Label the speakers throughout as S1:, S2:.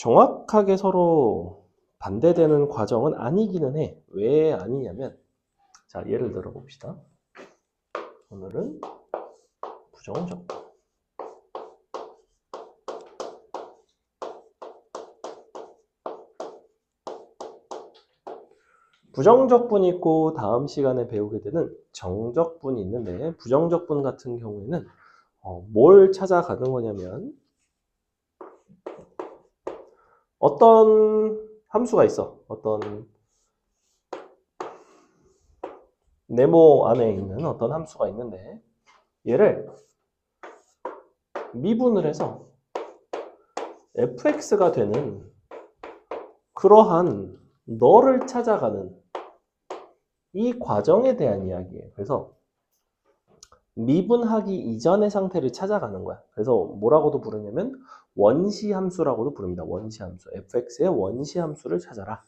S1: 정확하게 서로 반대되는 과정은 아니기는 해. 왜 아니냐면, 자, 예를 들어 봅시다. 오늘은 부정적. 부정적분이 있고 다음 시간에 배우게 되는 정적분이 있는데, 부정적분 같은 경우에는 뭘 찾아가는 거냐면 어떤 함수가 있어. 어떤 네모 안에 있는 어떤 함수가 있는데 얘를 미분을 해서 fx가 되는 그러한 너를 찾아가는 이 과정에 대한 이야기예요. 그래서 미분하기 이전의 상태를 찾아가는 거야. 그래서 뭐라고도 부르냐면 원시함수라고도 부릅니다. 원시함수. fx의 원시함수를 찾아라.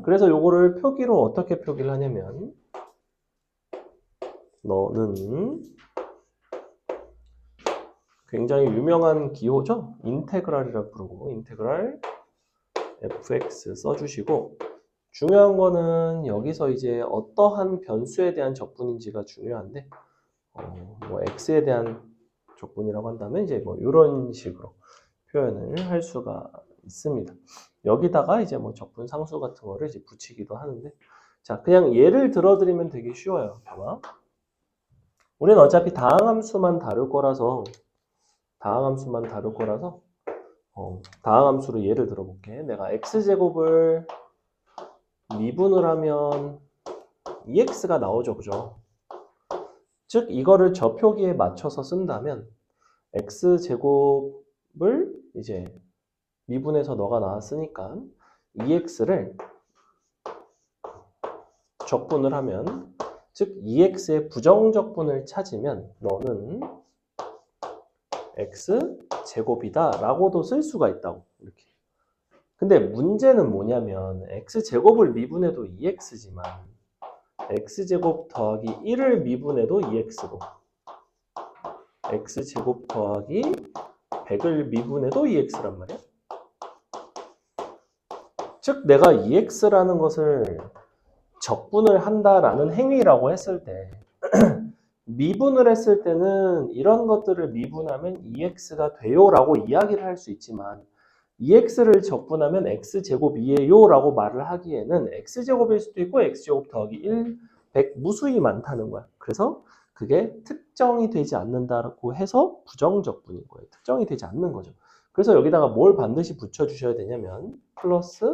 S1: 그래서 요거를 표기로 어떻게 표기를 하냐면 너는 굉장히 유명한 기호죠. 인테그랄이라고 부르고 인테그랄 fx 써주시고 중요한 거는 여기서 이제 어떠한 변수에 대한 적분인지가 중요한데 뭐 x에 대한 적분이라고 한다면 이제 뭐 이런 식으로 표현을 할 수가 있습니다. 여기다가 이제 뭐 적분 상수 같은 거를 이제 붙이기도 하는데 자 그냥 예를 들어드리면 되게 쉬워요. 봐봐. 우리는 어차피 다항함수만 다룰 거라서 다항함수로 예를 들어볼게. 내가 x제곱을 미분을 하면 2x가 나오죠. 그죠? 즉 이거를 저 표기에 맞춰서 쓴다면 x제곱을 이제 미분해서 너가 나왔으니까 2x를 적분을 하면 즉 2x의 부정적분을 찾으면 너는 x제곱이다 라고도 쓸 수가 있다고 이렇게. 근데 문제는 뭐냐면 x제곱을 미분해도 2x지만 x제곱 더하기 1을 미분해도 2x고 x제곱 더하기 100을 미분해도 2x란 말이야. 즉 내가 2x라는 것을 적분을 한다라는 행위라고 했을 때 미분을 했을 때는 이런 것들을 미분하면 2x가 돼요 라고 이야기를 할 수 있지만 2x를 적분하면 x제곱이에요 라고 말을 하기에는 x제곱일 수도 있고 x제곱 더하기 1, 100 무수히 많다는 거야. 그래서 그게 특정이 되지 않는다고 해서 부정적분인 거예요. 특정이 되지 않는 거죠. 그래서 여기다가 뭘 반드시 붙여주셔야 되냐면 플러스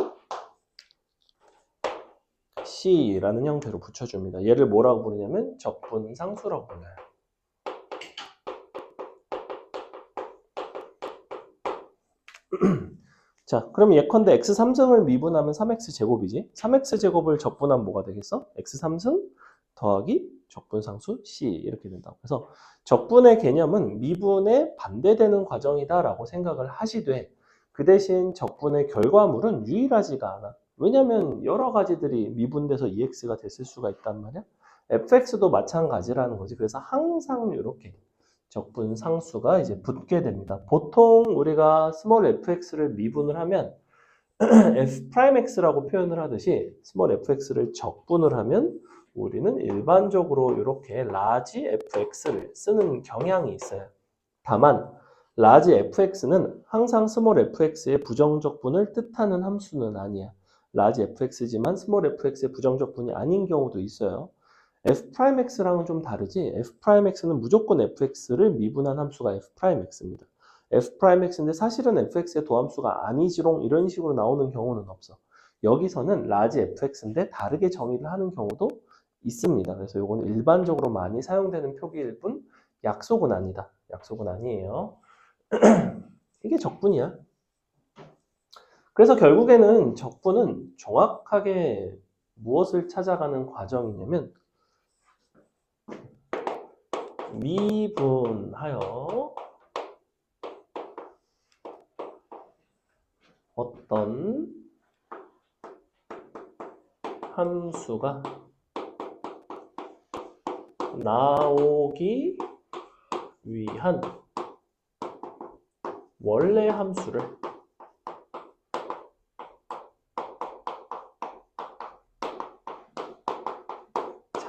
S1: C라는 형태로 붙여줍니다. 얘를 뭐라고 부르냐면 적분상수라고 불러요. 자, 그럼 예컨대 x3승을 미분하면 3x제곱이지. 3x제곱을 적분하면 뭐가 되겠어? x3승 더하기 적분상수 C 이렇게 된다고. 그래서 적분의 개념은 미분에 반대되는 과정이다라고 생각을 하시되 그 대신 적분의 결과물은 유일하지가 않아. 왜냐면 여러 가지들이 미분돼서 2x가 됐을 수가 있단 말이야. fx도 마찬가지라는 거지. 그래서 항상 이렇게 적분 상수가 이제 붙게 됩니다. 보통 우리가 스몰 fx를 미분을 하면 f'x라고 표현을 하듯이 스몰 fx를 적분을 하면 우리는 일반적으로 이렇게 라지 fx를 쓰는 경향이 있어요. 다만 라지 fx는 항상 스몰 fx의 부정적분을 뜻하는 함수는 아니야. 라지 fx지만 스몰 fx의 부정적분이 아닌 경우도 있어요. f'x랑은 좀 다르지. f'x는 무조건 fx를 미분한 함수가 f'x입니다. f'x인데 사실은 fx의 도함수가 아니지롱 이런 식으로 나오는 경우는 없어. 여기서는 라지 fx인데 다르게 정의를 하는 경우도 있습니다. 그래서 이거는 일반적으로 많이 사용되는 표기일 뿐 약속은 아니다. 약속은 아니에요. 이게 적분이야. 그래서 결국에는 적분은 정확하게 무엇을 찾아가는 과정이냐면 미분하여 어떤 함수가 나오기 위한 원래 함수를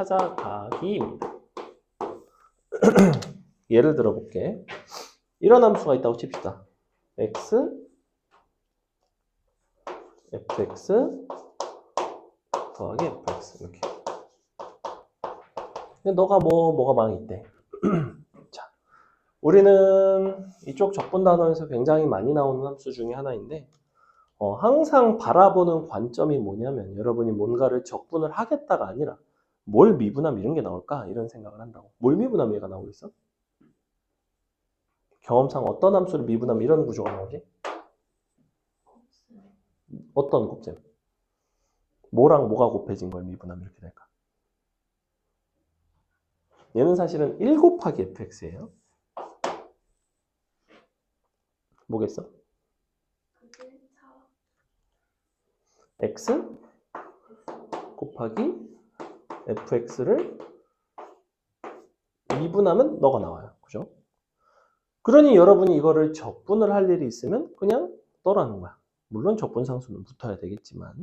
S1: 찾아가기입니다. 예를 들어 볼게. 이런 함수가 있다고 칩시다. x, fx 더하기 fx 이렇게. 근데 너가 뭐가 많이 있대. 자, 우리는 이쪽 적분 단원에서 굉장히 많이 나오는 함수 중에 하나인데 항상 바라보는 관점이 뭐냐면 여러분이 뭔가를 적분을 하겠다가 아니라 뭘 미분하면 이런 게 나올까? 이런 생각을 한다고. 뭘 미분하면 얘가 나오고 있어? 경험상 어떤 함수를 미분하면 이런 구조가 나오지? 어떤 곱셈? 뭐랑 뭐가 곱해진 걸 미분하면 이렇게 될까? 얘는 사실은 1 곱하기 fx예요. 뭐겠어? x 곱하기 fx를 미분하면 너가 나와요. 그죠? 그러니 여러분이 이거를 적분을 할 일이 있으면 그냥 떠라는 거야. 물론 적분 상수는 붙어야 되겠지만.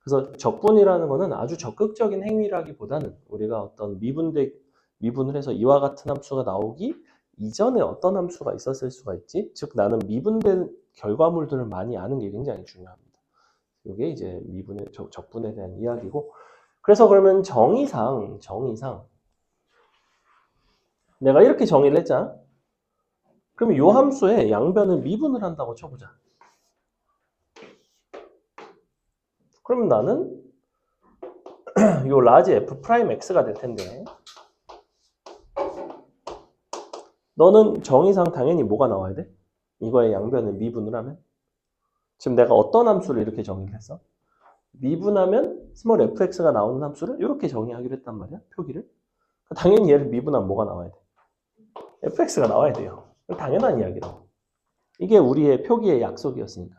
S1: 그래서 적분이라는 거는 아주 적극적인 행위라기보다는 우리가 어떤 미분을 해서 이와 같은 함수가 나오기 이전에 어떤 함수가 있었을 수가 있지? 즉 나는 미분된 결과물들을 많이 아는 게 굉장히 중요합니다. 이게 이제 적분에 대한 이야기고, 그래서 그러면 정의상 내가 이렇게 정의를 했잖아. 그러면 이 함수의 양변을 미분을 한다고 쳐보자. 그러면 나는 요 라지 f 프라임 x가 될 텐데, 너는 정의상 당연히 뭐가 나와야 돼? 이거의 양변을 미분을 하면? 지금 내가 어떤 함수를 이렇게 정의를 했어? 미분하면 스몰 fx가 나오는 함수를 이렇게 정의하기로 했단 말이야, 표기를. 당연히 얘를 미분하면 뭐가 나와야 돼? fx가 나와야 돼요. 당연한 이야기라고. 이게 우리의 표기의 약속이었으니까.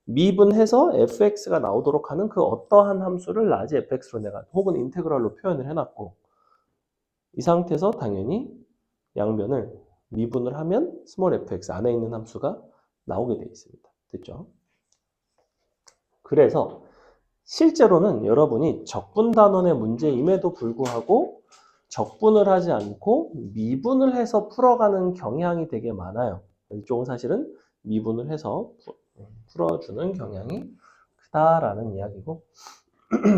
S1: 미분해서 fx가 나오도록 하는 그 어떠한 함수를 라지 fx로 내가 혹은 인테그랄로 표현을 해놨고, 이 상태에서 당연히 양변을 미분을 하면 스몰 fx 안에 있는 함수가 나오게 되어 있습니다. 됐죠? 그래서 실제로는 여러분이 적분 단원의 문제임에도 불구하고 적분을 하지 않고 미분을 해서 풀어가는 경향이 되게 많아요. 이쪽은 사실은 미분을 해서 풀어주는 경향이 크다라는 이야기고,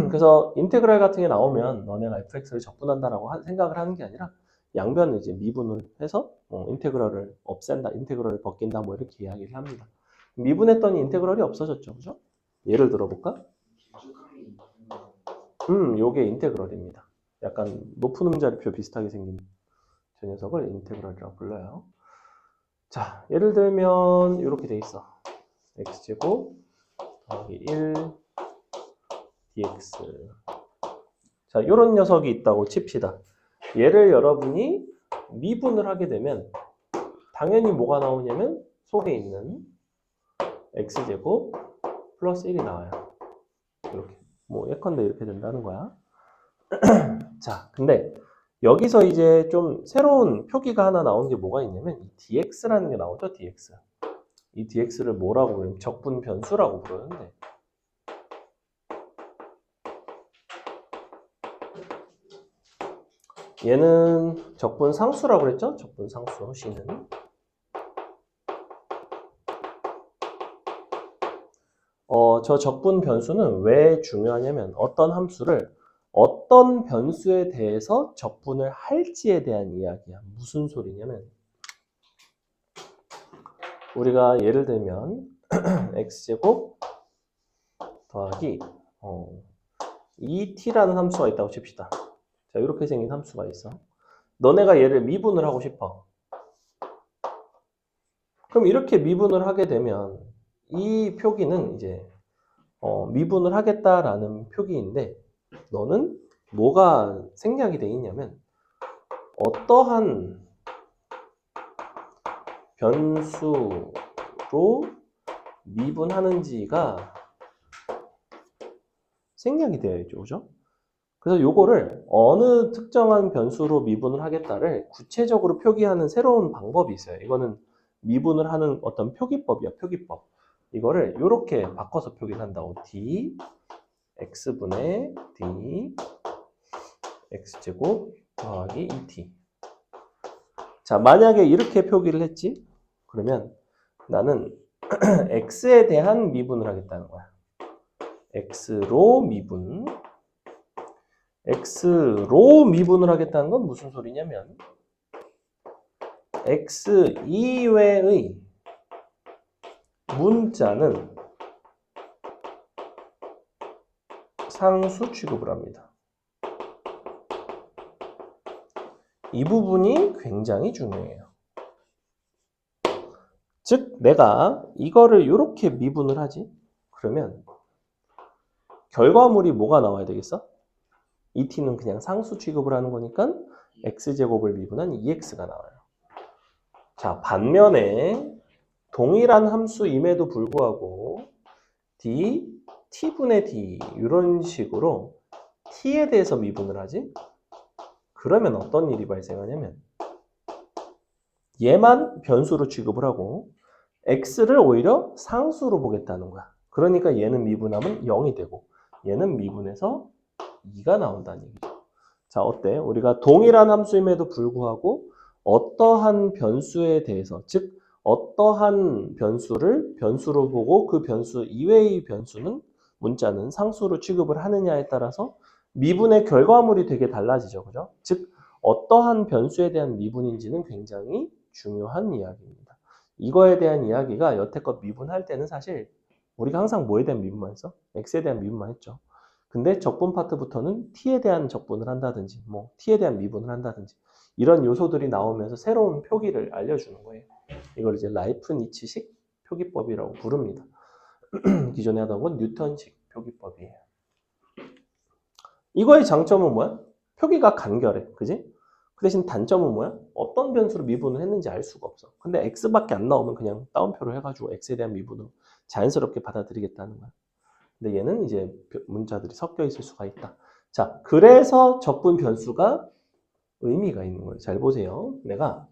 S1: 그래서 인테그랄 같은 게 나오면 너네가 fx를 적분한다라고 생각을 하는 게 아니라 양변을 이제 미분을 해서 인테그랄을 없앤다, 인테그랄을 벗긴다, 뭐 이렇게 이야기를 합니다. 미분했더니 인테그랄이 없어졌죠, 그죠? 예를 들어볼까? 요게 인테그랄입니다. 약간 높은 음자리표 비슷하게 생긴 저 녀석을 인테그랄이라고 불러요. 자, 예를 들면 이렇게 돼 있어. x제곱 더하기 1 dx. 자, 이런 녀석이 있다고 칩시다. 얘를 여러분이 미분을 하게 되면 당연히 뭐가 나오냐면 속에 있는 x제곱 플러스 1이 나와요. 이렇게. 뭐 예컨대 이렇게 된다는 거야. 자, 근데 여기서 이제 좀 새로운 표기가 하나 나온 게 뭐가 있냐면 이 dx라는 게 나오죠, dx. 이 dx를 뭐라고 부르냐면 적분 변수라고 부르는데, 얘는 적분 상수라고 그랬죠? 적분 상수, C는. 저 적분 변수는 왜 중요하냐면 어떤 함수를 어떤 변수에 대해서 적분을 할지에 대한 이야기야. 무슨 소리냐면 우리가 예를 들면 x제곱 더하기 2t라는 함수가 있다고 칩시다. 자, 이렇게 생긴 함수가 있어. 너네가 얘를 미분을 하고 싶어. 그럼 이렇게 미분을 하게 되면 이 표기는 이제 미분을 하겠다라는 표기인데, 너는 뭐가 생략이 돼 있냐면 어떠한 변수로 미분하는지가 생략이 되어 있죠, 그죠? 그래서 요거를 어느 특정한 변수로 미분을 하겠다를 구체적으로 표기하는 새로운 방법이 있어요. 이거는 미분을 하는 어떤 표기법이야, 표기법. 이거를 이렇게 바꿔서 표기를 한다고. d x분의 d x제곱 더하기 2t. 자, 만약에 이렇게 표기를 했지? 그러면 나는 x에 대한 미분을 하겠다는 거야. x로 미분. x로 미분을 하겠다는 건 무슨 소리냐면 x 이외의 문자는 상수 취급을 합니다. 이 부분이 굉장히 중요해요. 즉 내가 이거를 이렇게 미분을 하지? 그러면 결과물이 뭐가 나와야 되겠어? 2t는 그냥 상수 취급을 하는 거니까 x제곱을 미분한 2x가 나와요. 자, 반면에 동일한 함수임에도 불구하고 d, t분의 d 이런 식으로 t에 대해서 미분을 하지? 그러면 어떤 일이 발생하냐면 얘만 변수로 취급을 하고 x를 오히려 상수로 보겠다는 거야. 그러니까 얘는 미분하면 0이 되고 얘는 미분해서 2가 나온다는 얘기죠. 자, 어때? 우리가 동일한 함수임에도 불구하고 어떠한 변수에 대해서, 즉 어떠한 변수를 변수로 보고 그 변수 이외의 변수는 문자는 상수로 취급을 하느냐에 따라서 미분의 결과물이 되게 달라지죠. 그죠? 즉 어떠한 변수에 대한 미분인지는 굉장히 중요한 이야기입니다. 이거에 대한 이야기가 여태껏 미분할 때는 사실 우리가 항상 뭐에 대한 미분만 했어? x에 대한 미분만 했죠. 근데 적분 파트부터는 t에 대한 적분을 한다든지 뭐 t에 대한 미분을 한다든지 이런 요소들이 나오면서 새로운 표기를 알려주는 거예요. 이걸 이제 라이프니츠식 표기법이라고 부릅니다. 기존에 하던 건 뉴턴식 표기법이에요. 이거의 장점은 뭐야? 표기가 간결해. 그지? 그 대신 단점은 뭐야? 어떤 변수로 미분을 했는지 알 수가 없어. 근데 x밖에 안 나오면 그냥 따옴표로 해가지고 x에 대한 미분으로 자연스럽게 받아들이겠다는 거야. 근데 얘는 이제 문자들이 섞여 있을 수가 있다. 자, 그래서 적분 변수가 의미가 있는 거예요. 잘 보세요. 내가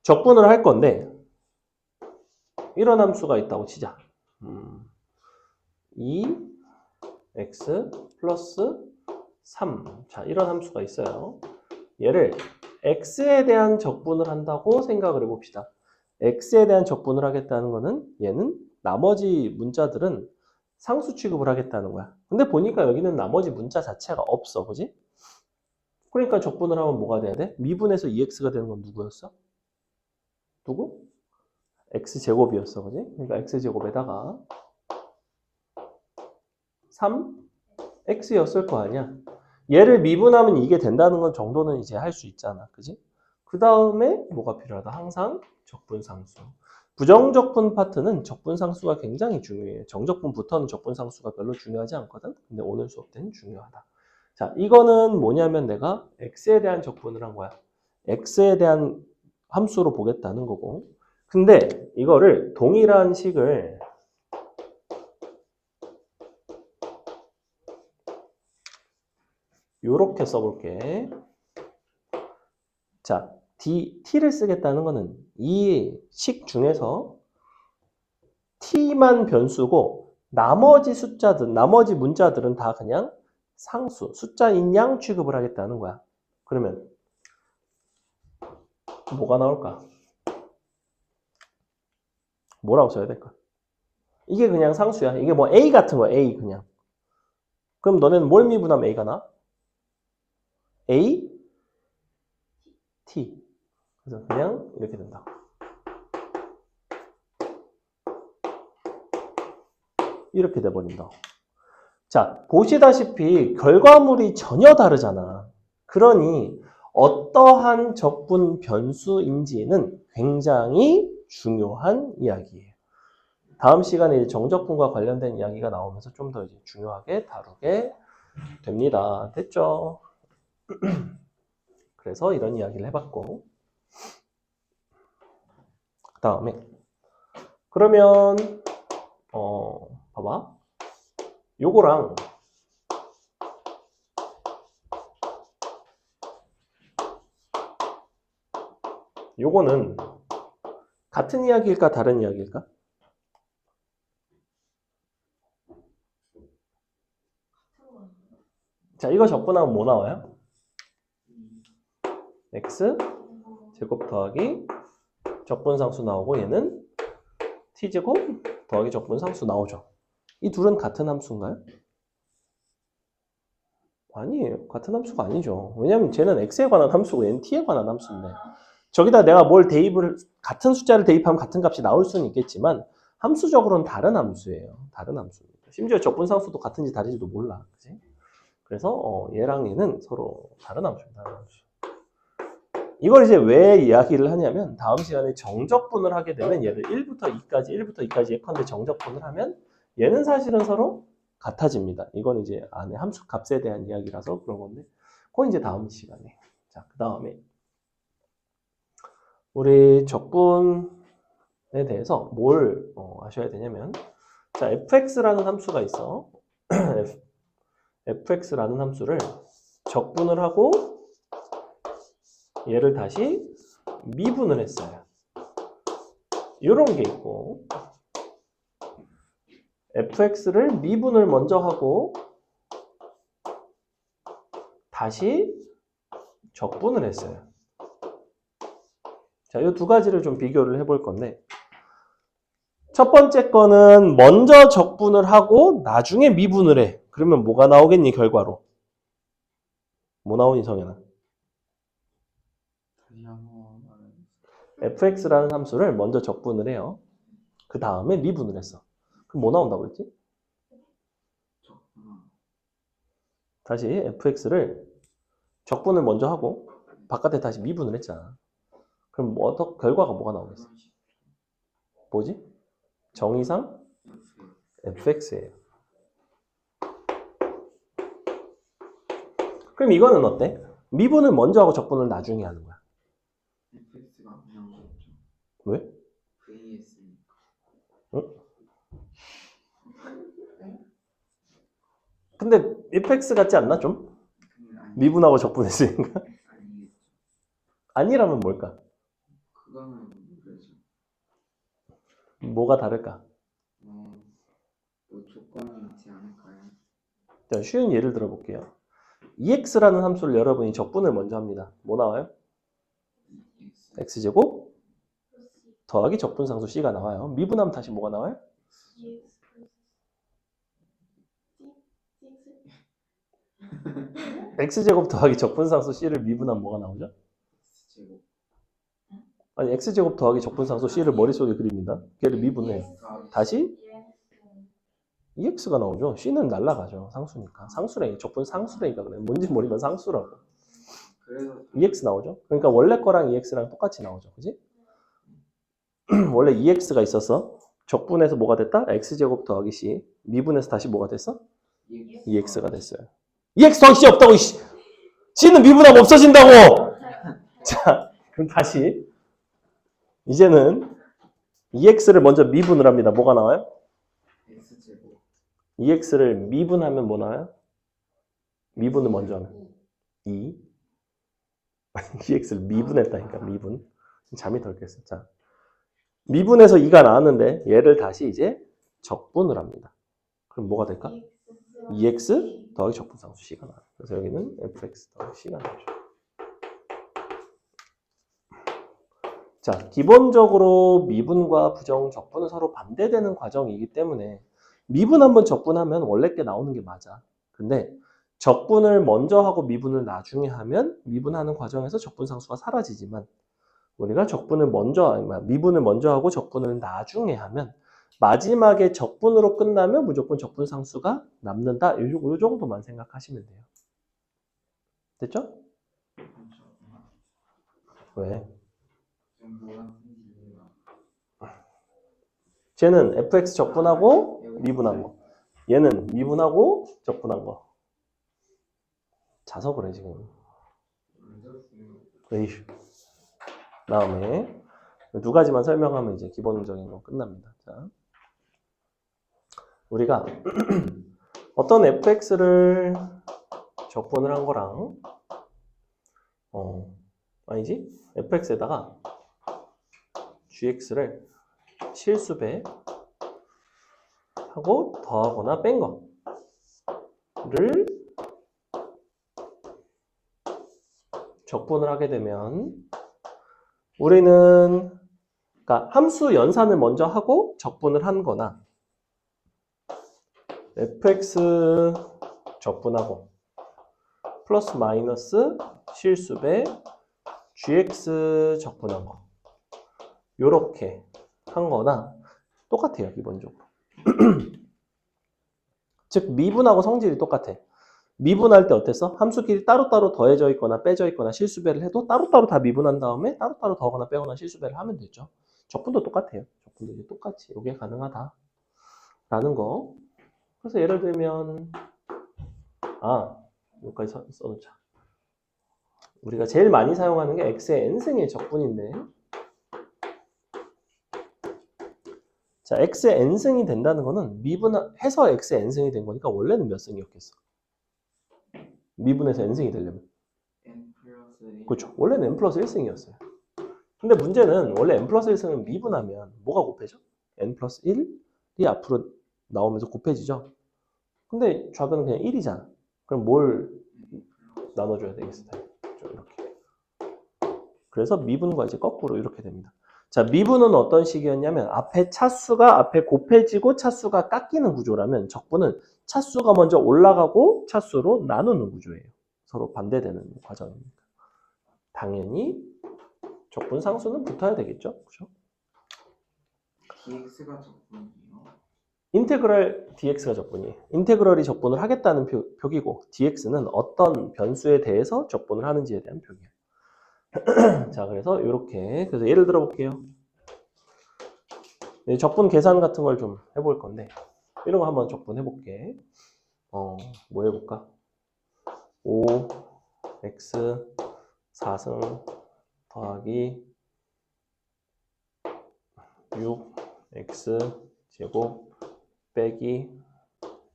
S1: 적분을 할 건데 이런 함수가 있다고 치자. 2x 플러스 3. 자, 이런 함수가 있어요. 얘를 x에 대한 적분을 한다고 생각을 해봅시다. x에 대한 적분을 하겠다는 거는 얘는 나머지 문자들은 상수 취급을 하겠다는 거야. 근데 보니까 여기는 나머지 문자 자체가 없어. 그지? 그러니까 적분을 하면 뭐가 돼야 돼? 미분에서 2x가 되는 건 누구였어? 누구? x제곱이었어. 그지? 그러니까 x제곱에다가 3x였을 거 아니야. 얘를 미분하면 이게 된다는 건 정도는 이제 할 수 있잖아. 그지? 그 다음에 뭐가 필요하다? 항상 적분상수. 부정적분 파트는 적분상수가 굉장히 중요해요. 정적분부터는 적분상수가 별로 중요하지 않거든? 근데 오늘 수업 때는 중요하다. 자, 이거는 뭐냐면 내가 x에 대한 적분을 한 거야. x에 대한 함수로 보겠다는 거고. 근데 이거를 동일한 식을 요렇게 써볼게. 자, t를 쓰겠다는 거는 이 식 중에서 t만 변수고 나머지 숫자들, 나머지 문자들은 다 그냥 상수, 숫자인 양 취급을 하겠다는 거야. 그러면 뭐가 나올까? 뭐라고 써야 될까? 이게 그냥 상수야. 이게 뭐 a 같은 거야, a 그냥. 그럼 너네는 뭘 미분하면 a가 나? a, t. 그래서 그냥 이렇게 된다. 이렇게 돼버린다. 자, 보시다시피 결과물이 전혀 다르잖아. 그러니 어떠한 적분 변수인지는 굉장히 중요한 이야기예요. 다음 시간에 이제 정적분과 관련된 이야기가 나오면서 좀 더 이제 중요하게 다루게 됩니다. 됐죠? 그래서 이런 이야기를 해봤고, 그 다음에 그러면 봐봐. 요거랑 요거는 같은 이야기일까 다른 이야기일까? 자, 이거 적분하면 뭐 나와요? x 제곱 더하기 적분상수 나오고 얘는 t제곱 더하기 적분상수 나오죠. 이 둘은 같은 함수인가요? 아니에요. 같은 함수가 아니죠. 왜냐면 쟤는 x에 관한 함수고 얘는 t에 관한 함수인데 저기다 내가 뭘 대입을 같은 숫자를 대입하면 같은 값이 나올 수는 있겠지만 함수적으로는 다른 함수예요. 다른 함수입니다. 심지어 적분상수도 같은지 다른지도 몰라. 그치? 그래서 얘랑 얘는 서로 다른 함수입니다. 다른 함수. 이걸 이제 왜 이야기를 하냐면 다음 시간에 정적분을 하게 되면 얘를 1부터 2까지 예컨대 정적분을 하면 얘는 사실은 서로 같아집니다. 이건 이제 안에 함수 값에 대한 이야기라서 그런 건데 그건 이제 다음 시간에. 자, 그 다음에 우리 적분에 대해서 뭘 아셔야 되냐면 자, fx라는 함수가 있어. fx라는 함수를 적분을 하고 얘를 다시 미분을 했어요. 이런 게 있고 fx를 미분을 먼저 하고 다시 적분을 했어요. 자, 이 두 가지를 좀 비교를 해볼 건데 첫 번째 거는 먼저 적분을 하고 나중에 미분을 해. 그러면 뭐가 나오겠니 결과로? 뭐 나오니 성현아? fx라는 함수를 먼저 적분을 해요. 그 다음에 미분을 했어. 그럼 뭐 나온다고 그랬지? 다시 fx를 적분을 먼저 하고 바깥에 다시 미분을 했잖아. 그럼 결과가 뭐가 나오겠어? 뭐지? 정의상 fx예요. 그럼 이거는 어때? 미분을 먼저 하고 적분을 나중에 하는 거야.
S2: fx가 그냥 없죠.
S1: 왜?
S2: vs니까.
S1: 응? 근데 fx 같지 않나 좀? 미분하고 적분했으니까.
S2: 아니겠죠.
S1: 아니라면 뭘까?
S2: 그거는 모르죠.
S1: 뭐가 다를까?
S2: 뭐 조건이 있지 않을까요?
S1: 자, 쉬운 예를 들어볼게요. ex라는 함수를 여러분이 적분을 먼저 합니다. 뭐 나와요? x제곱 더하기 적분상수 c가 나와요. 미분하면 다시 뭐가 나와요? x제곱 더하기 적분상수 c를 미분하면 뭐가 나오죠?
S2: x제곱.
S1: 아니 x제곱 더하기 적분상수 c를 머릿속에 그립니다. 걔를 미분해요. 다시 2x가 나오죠. c는 날라가죠. 상수니까. 상수래. 적분 상수래니까 그래. 뭔지 모르면 상수라고.
S2: 그래서
S1: 2x 나오죠. 그러니까 원래 거랑 2x랑 똑같이 나오죠. 그지? 원래 2x가 있었어. 적분해서 뭐가 됐다? x제곱 더하기 c. 미분해서 다시 뭐가 됐어? 2x가 됐어요. 2x 더하기 c 없다고. c는 미분하면 없어진다고. 자, 그럼 다시 이제는 2x를 먼저 미분을 합니다. 뭐가 나와요?
S2: x제곱.
S1: 2x를 미분하면 뭐 나와요? 미분을 먼저 하면 2. 2x를 미분했다니까. 미분. 잠이 덜 깼어. 자, 미분해서 2가 나왔는데 얘를 다시 이제 적분을 합니다. 그럼 뭐가 될까? 2x 더하기 적분상수 c가 나와요. 그래서 여기는 fx 더하기 c가 나오죠. 자, 기본적으로 미분과 부정, 적분은 서로 반대되는 과정이기 때문에 미분 한번 적분하면 원래 게 나오는 게 맞아. 근데 적분을 먼저 하고 미분을 나중에 하면 미분하는 과정에서 적분상수가 사라지지만 우리가 미분을 먼저 하고 적분을 나중에 하면 마지막에 적분으로 끝나면 무조건 적분상수가 남는다. 이 정도만 생각하시면 돼요. 됐죠? 왜? 쟤는 fx 적분하고 미분한 거. 얘는 미분하고 적분한 거. 자서 그래 지금. 에이씨. 다음에 두 가지만 설명하면 이제 기본적인 건 끝납니다. 자, 우리가 어떤 fx를 적분을 한 거랑 아니지? fx에다가 gx를 실수배 하고 더하거나 뺀 거를 적분을 하게 되면 우리는 그러니까 함수 연산을 먼저 하고 적분을 한 거나 fx 적분하고 플러스 마이너스 실수배 gx 적분한 거 요렇게 한 거나 똑같아요, 기본적으로. 즉 미분하고 성질이 똑같아. 미분할 때 어땠어? 함수끼리 따로따로 더해져 있거나 빼져 있거나 실수배를 해도 따로따로 다 미분한 다음에 따로따로 더하거나 빼거나 실수배를 하면 되죠. 적분도 똑같아요. 적분도 이제 똑같이 이게 가능하다 라는 거. 그래서 예를 들면 여기까지 써놓자. 우리가 제일 많이 사용하는 게 x의 n승의 적분인데, 자, x의 n승이 된다는 거는 미분해서 x의 n승이 된 거니까 원래는 몇 승이었겠어? 미분해서 n승이 되려면.
S2: n 플러스 1.
S1: 그렇죠. 원래는 n 플러스 1승이었어요. 근데 문제는 원래 n 플러스 1승은 미분하면 뭐가 곱해져? n 플러스 1이 앞으로 나오면서 곱해지죠. 근데 좌변은 그냥 1이잖아. 그럼 뭘 나눠줘야 되겠어? 이렇게. 그래서 미분과 이제 거꾸로 이렇게 됩니다. 자, 미분은 어떤 식이었냐면 앞에 차수가 앞에 곱해지고 차수가 깎이는 구조라면 적분은 차수가 먼저 올라가고 차수로 나누는 구조예요. 서로 반대되는 과정입니다. 당연히 적분 상수는 붙어야 되겠죠? 그렇죠?
S2: dx가 적분이에요.
S1: 인테그럴 dx가 적분이에요. 인테그럴이 적분을 하겠다는 표기고 dx는 어떤 변수에 대해서 적분을 하는지에 대한 표기예요. 자, 그래서 이렇게 그래서 예를 들어 볼게요. 적분 계산 같은 걸 좀 해볼 건데 이런 거 한번 적분해 볼게. 뭐 해볼까? 5x 4승 더하기 6x 제곱 빼기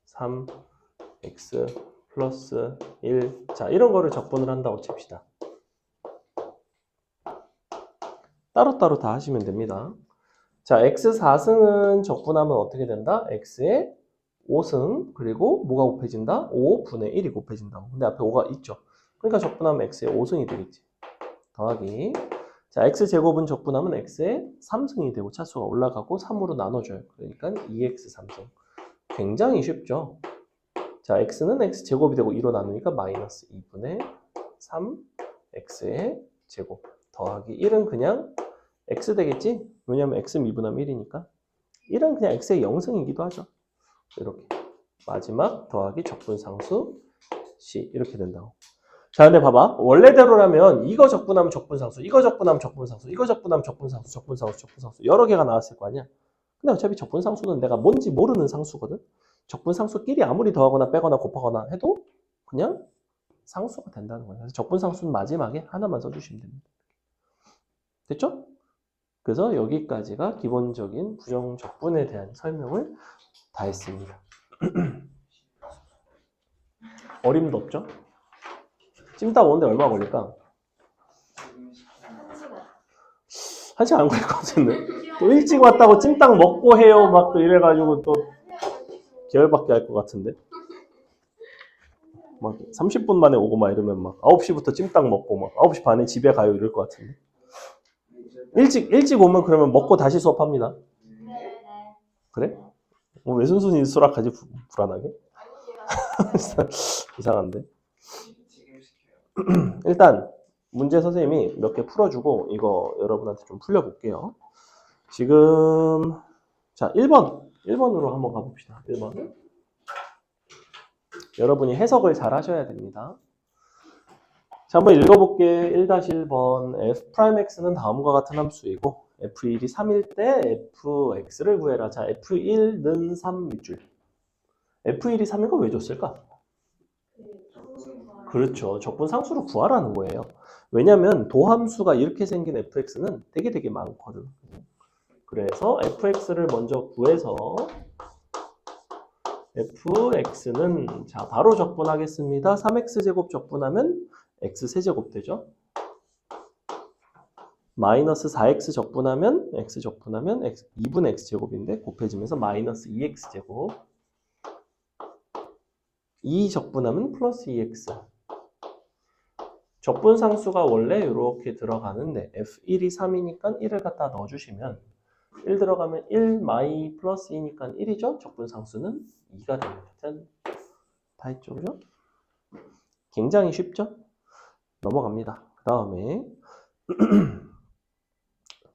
S1: 3x 플러스 1. 자, 이런 거를 적분을 한다고 칩시다. 따로따로 다 하시면 됩니다. 자, x 4승은 적분하면 어떻게 된다? x의 5승 그리고 뭐가 곱해진다? 5분의 1이 곱해진다고. 근데 앞에 5가 있죠. 그러니까 적분하면 x의 5승이 되겠지. 더하기. 자, x제곱은 적분하면 x의 3승이 되고 차수가 올라가고 3으로 나눠줘요. 그러니까 2x 3승. 굉장히 쉽죠. 자, x는 x제곱이 되고 2로 나누니까 마이너스 2분의 3x의 제곱 더하기 1은 그냥 x 되겠지? 왜냐면 x 미분하면 1이니까 1은 그냥 x의 0승이기도 하죠. 이렇게 마지막 더하기 적분상수 c 이렇게 된다고. 자, 근데 봐봐. 원래대로라면 이거 적분하면 적분상수, 이거 적분하면 적분상수, 이거 적분하면 적분상수, 적분상수, 적분상수 여러 개가 나왔을 거 아니야. 근데 어차피 적분상수는 내가 뭔지 모르는 상수거든. 적분상수끼리 아무리 더하거나 빼거나 곱하거나 해도 그냥 상수가 된다는 거예요. 그래서 적분상수는 마지막에 하나만 써주시면 됩니다. 됐죠? 그래서 여기까지가 기본적인 부정적분에 대한 설명을 다 했습니다. 어림도 없죠? 찜닭 오는데 얼마 걸릴까?
S2: 지금 시키면
S1: 1시간 안 걸릴 것 같은데. 또 일찍 왔다고 찜닭 먹고 해요. 막 또 이래가지고 또 계열받게 할 것 같은데. 막 30분 만에 오고 막 이러면 막 9시부터 찜닭 먹고 막 9시 반에 집에 가요 이럴 것 같은데. 일찍 오면 그러면 먹고 다시 수업합니다. 그래? 왜 순순히 수락하지? 불안하게? 이상한데.
S2: 지금 시켜요.
S1: 일단 문제 선생님이 몇 개 풀어주고 이거 여러분한테 좀 풀려볼게요. 지금 자 1번으로 한번 가봅시다. 1번. 여러분이 해석을 잘 하셔야 됩니다. 자, 한번 읽어볼게. 1-1번 f'x는 다음과 같은 함수이고 f1이 3일 때 fx를 구해라. 자, f1는 3 밑줄. f1이 3인 거 왜 줬을까? 그렇죠. 적분 상수를 구하라는 거예요. 왜냐면 도함수가 이렇게 생긴 fx는 되게 많거든. 그래서 fx를 먼저 구해서 fx는 자 바로 적분하겠습니다. 3x제곱 적분하면 x세제곱 되죠. 마이너스 4x 적분하면 x 적분하면 2분의 x제곱인데 곱해지면서 마이너스 2x제곱 2 적분하면 플러스 2x 적분상수가 원래 이렇게 들어가는데 F1이 3이니까 1을 갖다 넣어주시면 1 들어가면 1 마이 플러스 2니까 1이죠? 적분상수는 2가 됩니다. 짠. 다 했죠, 그죠? 굉장히 쉽죠? 넘어갑니다. 그 다음에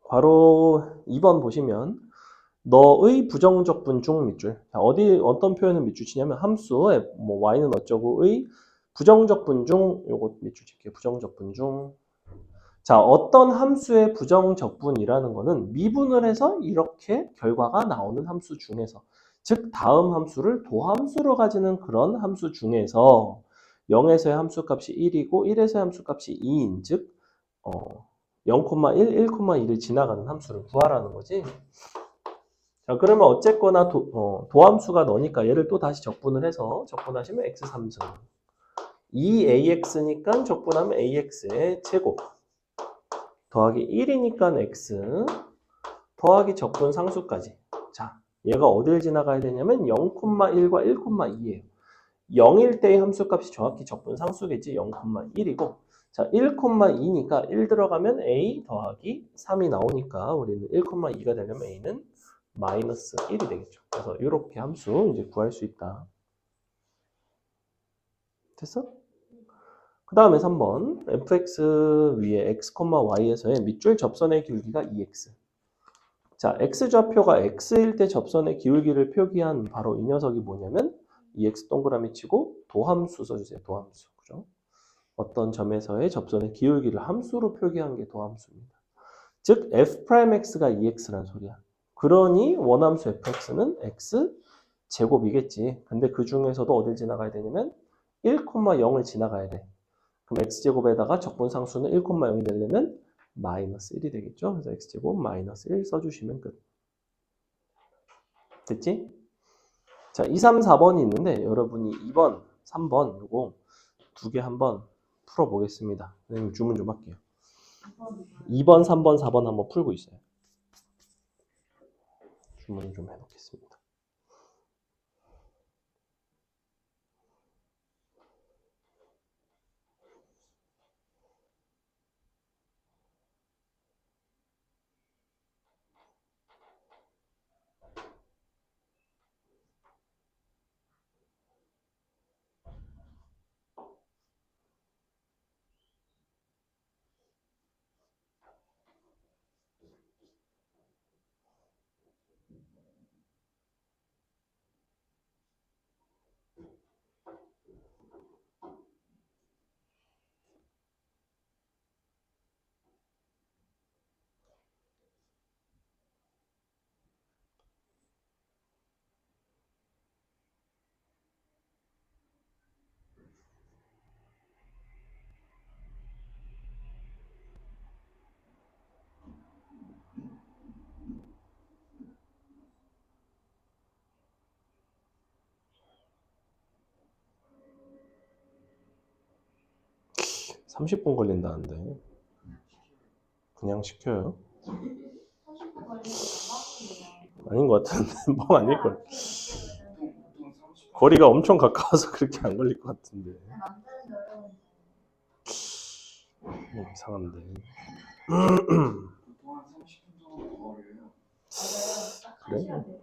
S1: 바로 2번 보시면 너의 부정적분 중 밑줄. 자, 어떤 표현을 밑줄 치냐면 함수 뭐 y는 어쩌고의 부정적분 중 요거 밑줄 칠게요. 부정적분 중. 자, 어떤 함수의 부정적분이라는 거는 미분을 해서 이렇게 결과가 나오는 함수 중에서, 즉 다음 함수를 도함수로 가지는 그런 함수 중에서 0에서의 함수값이 1이고 1에서의 함수값이 2인, 즉 0,1, 1,2를 지나가는 함수를 구하라는 거지. 자, 그러면 어쨌거나 도함수가 너니까 얘를 또 다시 적분을 해서 적분하시면 x 3승 2ax니까 적분하면 ax의 제곱 더하기 1이니까 x 더하기 적분 상수까지. 자, 얘가 어딜 지나가야 되냐면 0,1과 1,2예요. 0일 때의 함수값이 정확히 적분 상수겠지. 0,1이고 자, 1,2니까 1 들어가면 a 더하기 3이 나오니까 우리는 1,2가 되려면 a는 마이너스 1이 되겠죠. 그래서 이렇게 함수 이제 구할 수 있다. 됐어? 그 다음에 3번 fx 위에 x, y에서의 밑줄 접선의 기울기가 2x. 자, x좌표가 x일 때 접선의 기울기를 표기한 바로 이 녀석이 뭐냐면 2x 동그라미 치고 도함수 써주세요. 도함수. 그죠? 어떤 점에서의 접선의 기울기를 함수로 표기한 게 도함수입니다. 즉 f'x가 2x란 소리야. 그러니 원함수 fx는 x 제곱이겠지. 근데 그 중에서도 어딜 지나가야 되냐면 1,0을 지나가야 돼. 그럼 x제곱에다가 적분상수는 1,0이 되려면 마이너스 1이 되겠죠. 그래서 x제곱 마이너스 1 써주시면 끝. 됐지? 자, 2, 3, 4번이 있는데 여러분이 2번, 3번 요거 두 개 한번 풀어보겠습니다. 선생님 주문 좀 할게요. 2번, 3번, 4번 한번 풀고 있어요. 주문 좀 해놓겠습니다. 키 30분 걸린다는데 그냥 시켜요?
S3: 30분 걸리면 안
S1: 아닌 것 같은데 뭐 아닐 걸.
S2: 보통 30분.
S1: 거리가 엄청 가까워서 그렇게 안 걸릴 것 같은데.
S3: 남자는 어려운데.
S1: 이상한데.
S2: 보통 한 30분 정도 걸려요.
S3: 맞아요. 딱
S1: 그래?
S3: 하셔야 돼요.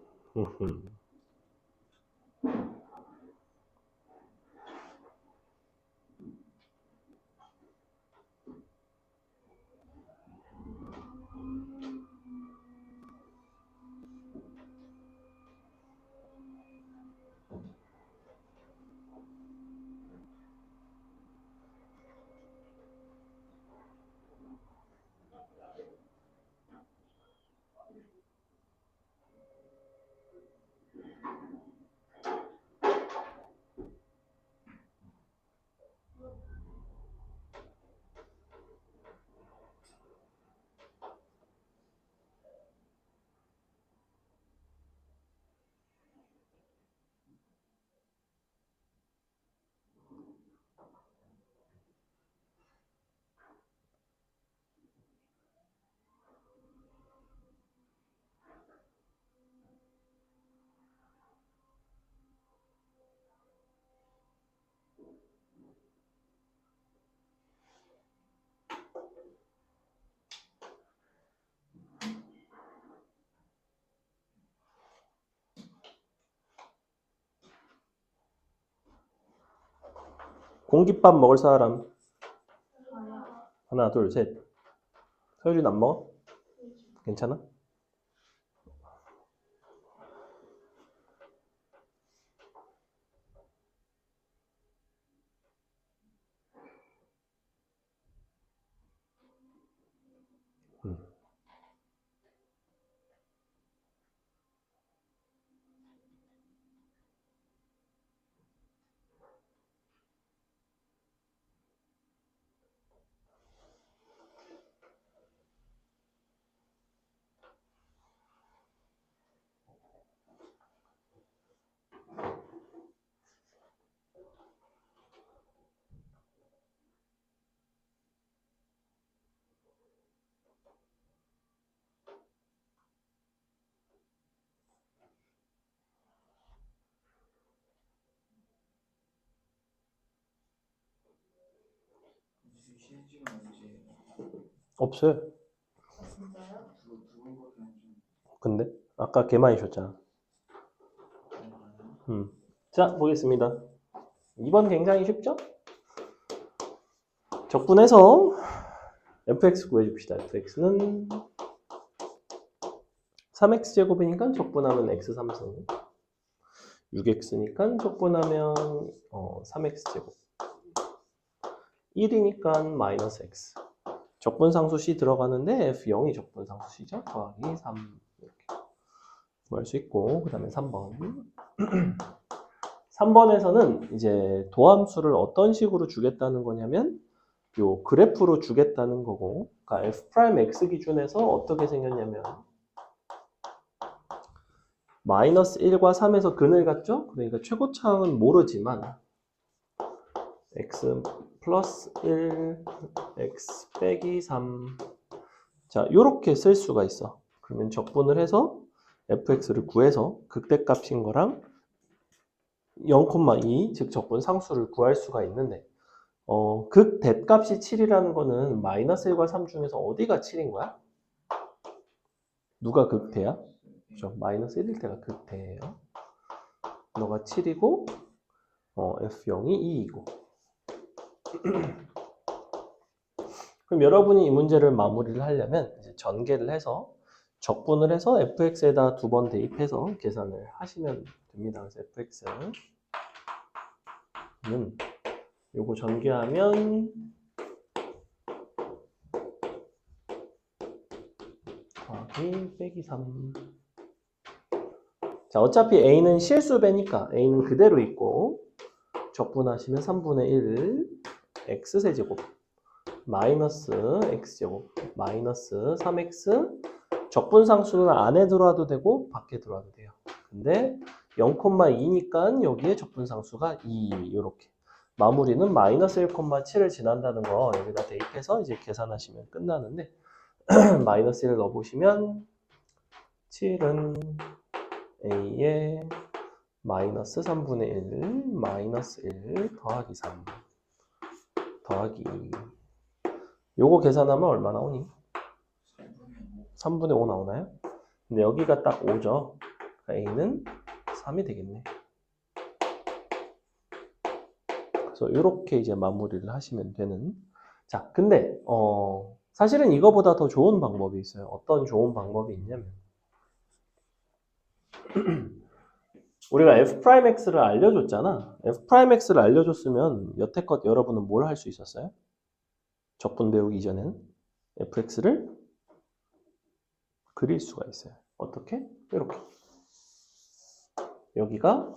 S1: 공깃밥 먹을 사람?
S3: 저요.
S1: 하나, 둘, 셋. 서유진 안 먹어? 괜찮아?
S2: 무슨 쉬는 시간 언제예요?
S1: 없어요.
S3: 아, 진짜요?
S2: 두분밖에 안 좀.
S1: 근데 아까 개 많이 줬잖아. 자, 보겠습니다. 2번 굉장히 쉽죠? 적분해서 fx 구해줍시다. fx는 3x제곱이니까 적분하면 x3승, 6x니까 적분하면 3x제곱, 1이니까 마이너스 x. 적분상수 c 들어가는데 f0이 적분상수 c죠? 더하기 3 이렇게 구할 수 있고, 그 다음에 3번. 3번에서는 이제 도함수를 어떤 식으로 주겠다는 거냐면 요 그래프로 주겠다는 거고, 그러니까 f'x 기준에서 어떻게 생겼냐면 마이너스 1과 3에서 근을 갖죠? 그러니까 최고차항은 모르지만 x 플러스 1, x 빼기 3. 자, 요렇게 쓸 수가 있어. 그러면 적분을 해서 fx를 구해서 극대값인 거랑 0,2, 즉 적분 상수를 구할 수가 있는데, 극대값이 7이라는 거는 마이너스 1과 3 중에서 어디가 7인 거야? 누가 극대야? 그렇죠. 마이너스 1일 때가 극대예요. 너가 7이고 F0이 2이고. 그럼 여러분이 이 문제를 마무리를 하려면 이제 전개를 해서 적분을 해서 fx에다 2번 대입해서 계산을 하시면 됩니다. 그래서 fx는 요거 전개하면 더하기 빼기 3. 자, 어차피 a는 실수배니까 a는 그대로 있고, 적분하시면 3분의 1 x세제곱 마이너스 x제곱 마이너스 3x. 적분상수는 안에 들어와도 되고 밖에 들어와도 돼요. 근데 0,2니까 여기에 적분상수가 2 이렇게. 마무리는 마이너스 1,7을 지난다는 거 여기다 대입해서 이제 계산하시면 끝나는데 마이너스 1을 넣어보시면 7은 a에 마이너스 3분의 1 마이너스 1 더하기 3 더하기 2. 요거 계산하면 얼마 나오니? 3분의 5 나오나요? 근데 여기가 딱 5죠. 그러니까 a는 3이 되겠네. 그래서 이렇게 이제 마무리를 하시면 되는. 자, 근데 사실은 이거보다 더 좋은 방법이 있어요. 어떤 좋은 방법이 있냐면 우리가 f'x를 알려줬잖아. f'x를 알려줬으면 여태껏 여러분은 뭘 할 수 있었어요? 적분 배우기 이전에는 fx를 그릴 수가 있어요. 어떻게? 이렇게. 여기가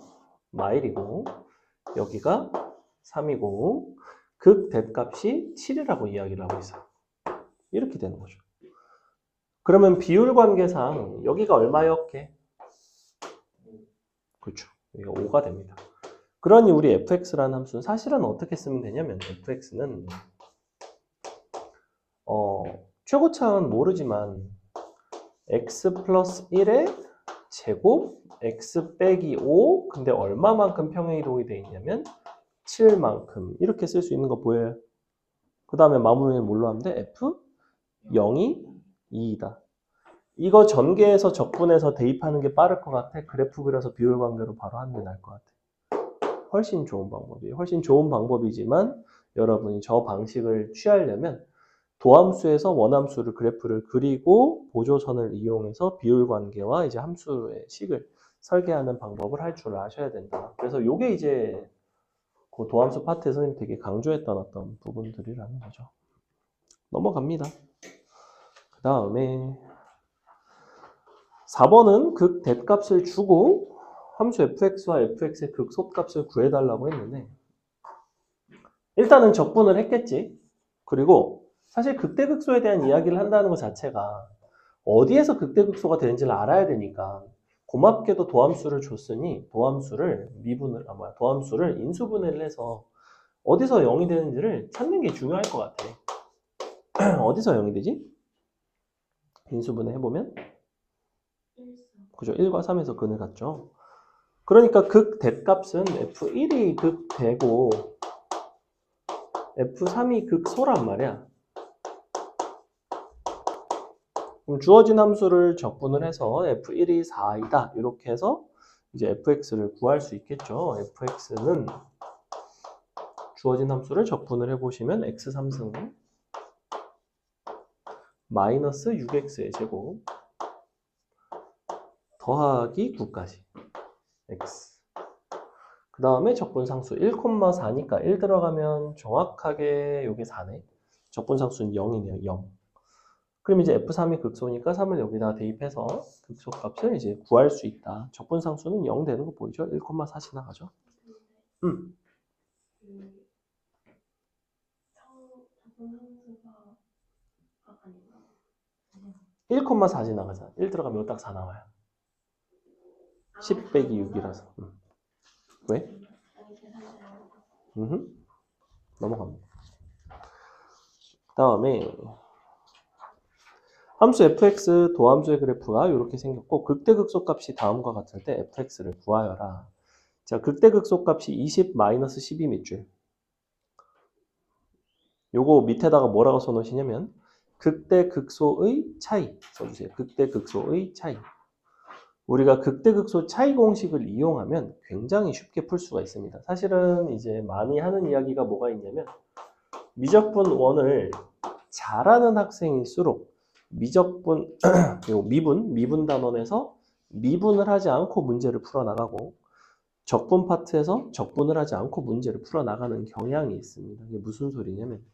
S1: 마일이고 여기가 3이고 극 대값이 7이라고 이야기를 하고 있어요. 이렇게 되는 거죠. 그러면 비율 관계상 여기가 얼마였게? 그렇죠. 여기가 5가 됩니다. 그러니 우리 fx라는 함수는 사실은 어떻게 쓰면 되냐면 fx는 최고차항은 모르지만 x 플러스 1의 제곱 x 빼기 5. 근데 얼마만큼 평행이동이 되어 있냐면 7만큼. 이렇게 쓸 수 있는 거 보여요? 그 다음에 마무리는 뭘로 하면 돼? f0이 2이다. 이거 전개해서 적분해서 대입하는 게 빠를 것 같아? 그래프 그려서 비율 관계로 바로 하는 게 나을 것 같아? 훨씬 좋은 방법이에요. 훨씬 좋은 방법이지만 여러분이 저 방식을 취하려면 도함수에서 원함수를 그래프를 그리고 보조선을 이용해서 비율 관계와 이제 함수의 식을 설계하는 방법을 할 줄 아셔야 된다. 그래서 요게 이제 그 도함수 파트에 선생님이 되게 강조했던 어떤 부분들이라는 거죠. 넘어갑니다. 그 다음에 4번은 극 대값을 주고 함수 fx와 fx의 극소값을 구해달라고 했는데 일단은 적분을 했겠지. 그리고 사실 극대극소에 대한 이야기를 한다는 것 자체가 어디에서 극대극소가 되는지를 알아야 되니까 고맙게도 도함수를 줬으니 도함수를 도함수를 인수분해를 해서 어디서 0이 되는지를 찾는 게 중요할 것 같아. 어디서 0이 되지? 인수분해 해보면 그죠? 1과 3에서 근을 갖죠. 그러니까 극 대값은 F1이 극대고 F3이 극소란 말이야. 그럼 주어진 함수를 적분을 해서 F1이 4이다. 이렇게 해서 이제 fx를 구할 수 있겠죠. fx는 주어진 함수를 적분을 해보시면 x3승 마이너스 6x의 제곱 더하기 9까지 x 그 다음에 적분상수 1,4니까 1 들어가면 정확하게 요게 4네. 적분상수는 0이네요. 0. 그럼 이제 F3이 극소니까 3을 여기다 대입해서 극소값을 이제 구할 수 있다. 적분상수는 0 되는 거 보이죠? 1,4 지나가죠? 1,4 지나가잖아. 1 들어가면 딱 4 나와요. 10 빼기 6이라서. 왜? 넘어갑니다. 그 다음에 함수 fx 도함수의 그래프가 이렇게 생겼고 극대극소값이 다음과 같을 때 fx를 구하여라. 자, 극대극소값이 20 마이너스 12 밑줄. 요거 밑에다가 뭐라고 써놓으시냐면 극대극소의 차이 써주세요. 극대극소의 차이. 우리가 극대극소 차이 공식을 이용하면 굉장히 쉽게 풀 수가 있습니다. 사실은 이제 많이 하는 이야기가 뭐가 있냐면 미적분 1을 잘하는 학생일수록 미적분, 미분 단원에서 미분을 하지 않고 문제를 풀어나가고 적분 파트에서 적분을 하지 않고 문제를 풀어나가는 경향이 있습니다. 이게 무슨 소리냐면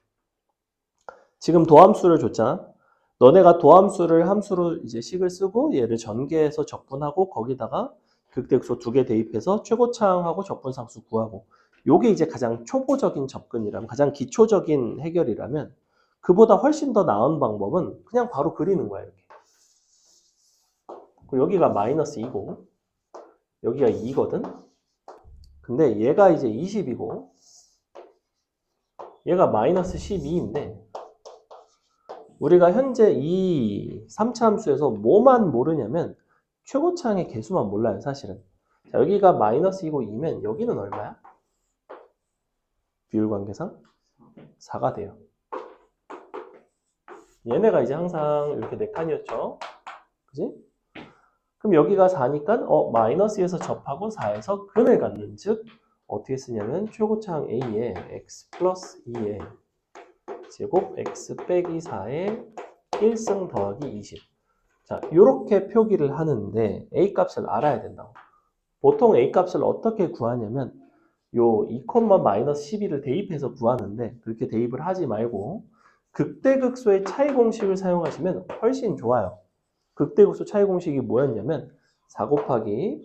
S1: 지금 도함수를 줬잖아. 너네가 도함수를 함수로 이제 식을 쓰고 얘를 전개해서 적분하고 거기다가 극대극소 2개 대입해서 최고차항하고 적분상수 구하고 요게 이제 가장 초보적인 접근이라면 가장 기초적인 해결이라면 그보다 훨씬 더 나은 방법은 그냥 바로 그리는 거야 이렇게. 그리고 여기가 마이너스 2고 여기가 2거든. 근데 얘가 이제 20이고 얘가 마이너스 12인데 우리가 현재 이 3차 함수에서 뭐만 모르냐면 최고차항의 개수만 몰라요 사실은. 자, 여기가 마이너스 2고 2면 여기는 얼마야? 비율관계상 4가 돼요. 얘네가 이제 항상 이렇게 4칸이었죠. 그지? 그럼 여기가 4니까 마이너스에서 접하고 4에서 근을 갖는 즉 어떻게 쓰냐면 최고차항 A에 x 플러스 2에 제곱 x 빼기 4에 1승 더하기 20. 자, 이렇게 표기를 하는데 A 값을 알아야 된다고. 보통 A 값을 어떻게 구하냐면 요 2, 마이너스 12를 대입해서 구하는데 그렇게 대입을 하지 말고 극대극소의 차이 공식을 사용하시면 훨씬 좋아요. 극대극소 차이 공식이 뭐였냐면 4 곱하기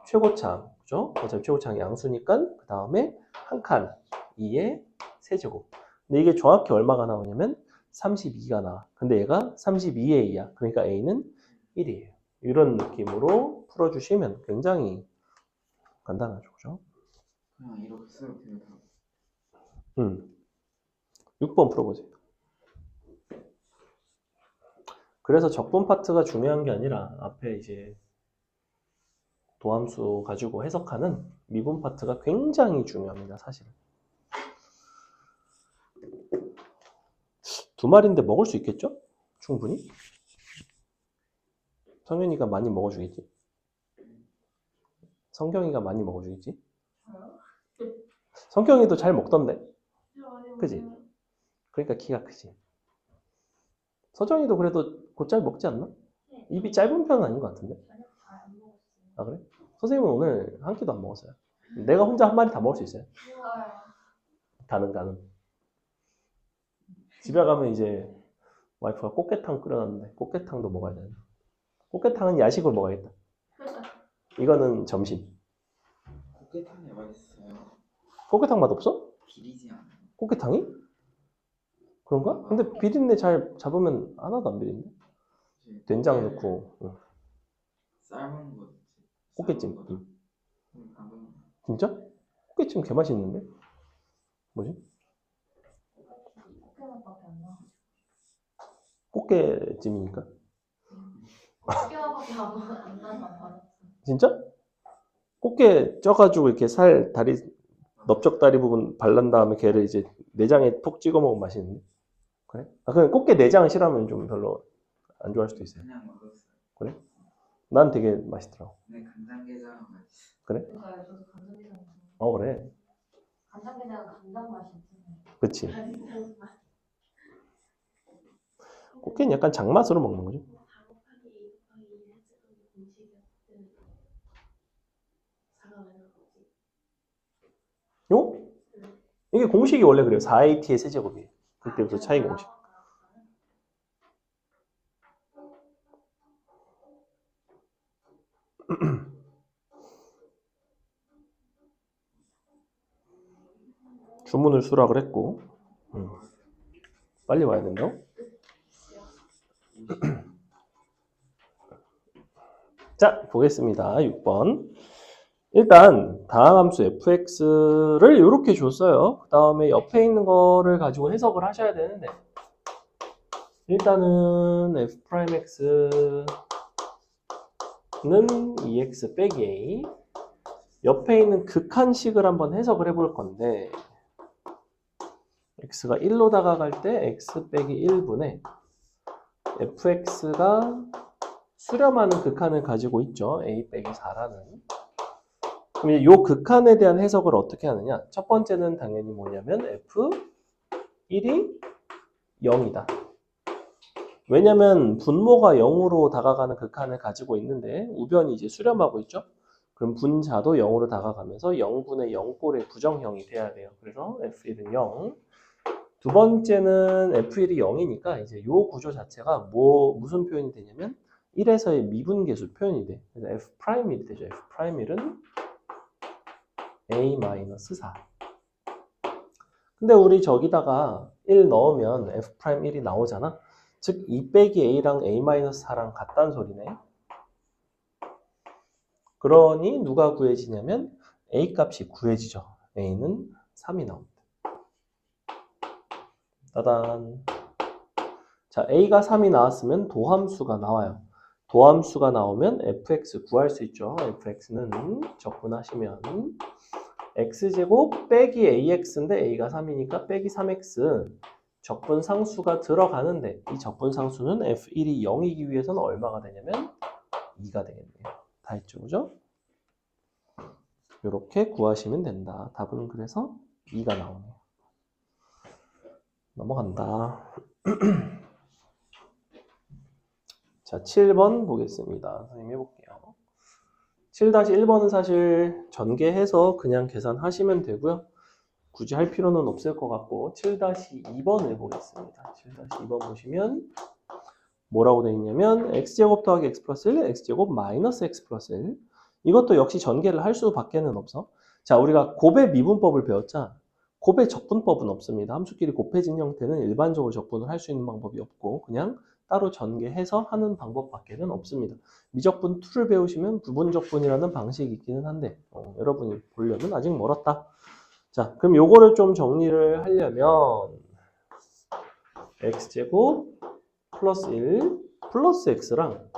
S1: 최고차항, 그죠? 어차피 최고차항 양수니까 그 다음에 한 칸 2의 세제곱. 근데 이게 정확히 얼마가 나오냐면 32가 나와. 근데 얘가 32의 2야. 그러니까 A는 1이에요. 이런 느낌으로 풀어주시면 굉장히 간단하죠, 그죠?
S2: 그냥 이렇게 쓰면 됩니다.
S1: 6번 풀어보세요. 그래서 적분 파트가 중요한 게 아니라 앞에 이제 도함수 가지고 해석하는 미분 파트가 굉장히 중요합니다, 사실은. 두 마리인데 먹을 수 있겠죠? 충분히? 성현이가 많이 먹어주겠지? 성경이가 많이 먹어주겠지? 성경이도 잘 먹던데.
S3: 많이
S1: 그지?
S3: 먹어요.
S1: 그러니까 키가 크지. 서정이도 그래도 곧잘 먹지 않나?
S3: 네.
S1: 입이 짧은 편은 아닌 것 같은데.
S3: 저녁 잘안 먹었어요.
S1: 아 그래? 선생님은 오늘 한 끼도 안 먹었어요. 내가 혼자 한 마리 다 먹을 수 있어요.
S3: 좋아요.
S1: 가는. 집에 가면 이제 와이프가 꽃게탕 끓여놨는데 꽃게탕도 먹어야 되나? 꽃게탕은 야식으로 먹어야겠다. 이거는 점심.
S2: 꽃게탕이 맛있어요.
S1: 꽃게탕 맛 없어?
S2: 비리지 않아요.
S1: 꽃게탕이? 그런가? 근데 비린내 잘 잡으면 하나도 안 비린데? 된장 넣고. 응.
S2: 삶은 거.
S1: 꽃게찜.
S2: 삶은
S1: 응.
S2: 거. 방금
S1: 진짜? 꽃게찜 개 맛있는데? 뭐지?
S3: 꽃게맛밖에 안 나.
S1: 꽃게찜이니까.
S3: 꽃게맛밖에 안 나서 안 받았어.
S1: 진짜? 꽃게 쪄가지고 이렇게 살 다리 넓적 다리 부분 발란 다음에 걔를 이제 내장에 푹 찍어 먹으면 맛있는데. 그래? 아 그냥 꽃게 내장 싫어하면 좀 별로 안 좋아할 수도 있어요.
S2: 그냥 먹었어요.
S1: 그래? 난 되게 맛있더라고.
S2: 네, 간장게장 맛있어요.
S3: 그러니까요. 저도 간장게장.
S1: 그래.
S3: 간장게장은 간장 맛이 있잖아요.
S1: 그치.
S3: 간장 맛.
S1: 꽃게는 약간 장맛으로 먹는 거죠.
S3: 4 곱하기 2 곱하기 1 해주는 공식이었을 때 4가 왜 나오지?
S1: 요? 이게 공식이 원래 그래요. 4AT의 세제곱이에요. 그때부터 차이 공식. 주문을 수락을 했고 빨리 와야 된다고? 자 보겠습니다. 6번 일단 다항함수 fx를 이렇게 줬어요. 그 다음에 옆에 있는 거를 가지고 해석을 하셔야 되는데 일단은 f'x는 2x 빼기 a 옆에 있는 극한식을 한번 해석을 해볼 건데 x가 1로 다가갈 때 x 빼기 1분의 fx가 수렴하는 극한을 가지고 있죠. a 빼기 4라는. 그럼 이 극한에 대한 해석을 어떻게 하느냐? 첫 번째는 당연히 뭐냐면 f1이 0이다. 왜냐면 분모가 0으로 다가가는 극한을 가지고 있는데 우변이 이제 수렴하고 있죠. 그럼 분자도 0으로 다가가면서 0분의 0꼴의 부정형이 돼야 돼요. 그래서 f1은 0. 두 번째는 f1이 0이니까 이제 이 구조 자체가 무슨 표현이 되냐면 1에서의 미분계수 표현이 돼. 그래서 f'1이 되죠. f'1은 a-4. 근데 우리 저기다가 1 넣으면 f'1이 나오잖아. 즉 2 빼기 a랑 a-4랑 같다는 소리네. 그러니 누가 구해지냐면 a 값이 구해지죠. a는 3이 나옵니다. 따단. 자, a가 3이 나왔으면 도함수가 나와요. 도함수가 나오면 fx 구할 수 있죠. fx는 적분하시면 x제곱 빼기 ax인데 a가 3이니까 빼기 3x 적분상수가 들어가는데 이 적분상수는 f1이 0이기 위해서는 얼마가 되냐면 2가 되겠네요. 다 했죠, 그죠? 이렇게 구하시면 된다. 답은 그래서 2가 나오네요. 넘어간다. 자, 7번 보겠습니다. 선생님 해볼게요. 7-1번은 사실 전개해서 그냥 계산하시면 되고요. 굳이 할 필요는 없을 것 같고 7-2번을 보겠습니다. 7-2번 보시면 뭐라고 되어 있냐면 x제곱 더하기 x 플러스 1, x제곱 마이너스 x 플러스 1. 이것도 역시 전개를 할 수밖에는 없어. 자, 우리가 곱의 미분법을 배웠자 곱의 적분법은 없습니다. 함수끼리 곱해진 형태는 일반적으로 적분을 할 수 있는 방법이 없고 그냥 따로 전개해서 하는 방법밖에는 없습니다. 미적분 2를 배우시면 부분적분이라는 방식이 있기는 한데 여러분이 보려면 아직 멀었다. 자, 그럼 요거를 좀 정리를 하려면 x제곱 플러스 1 플러스 x랑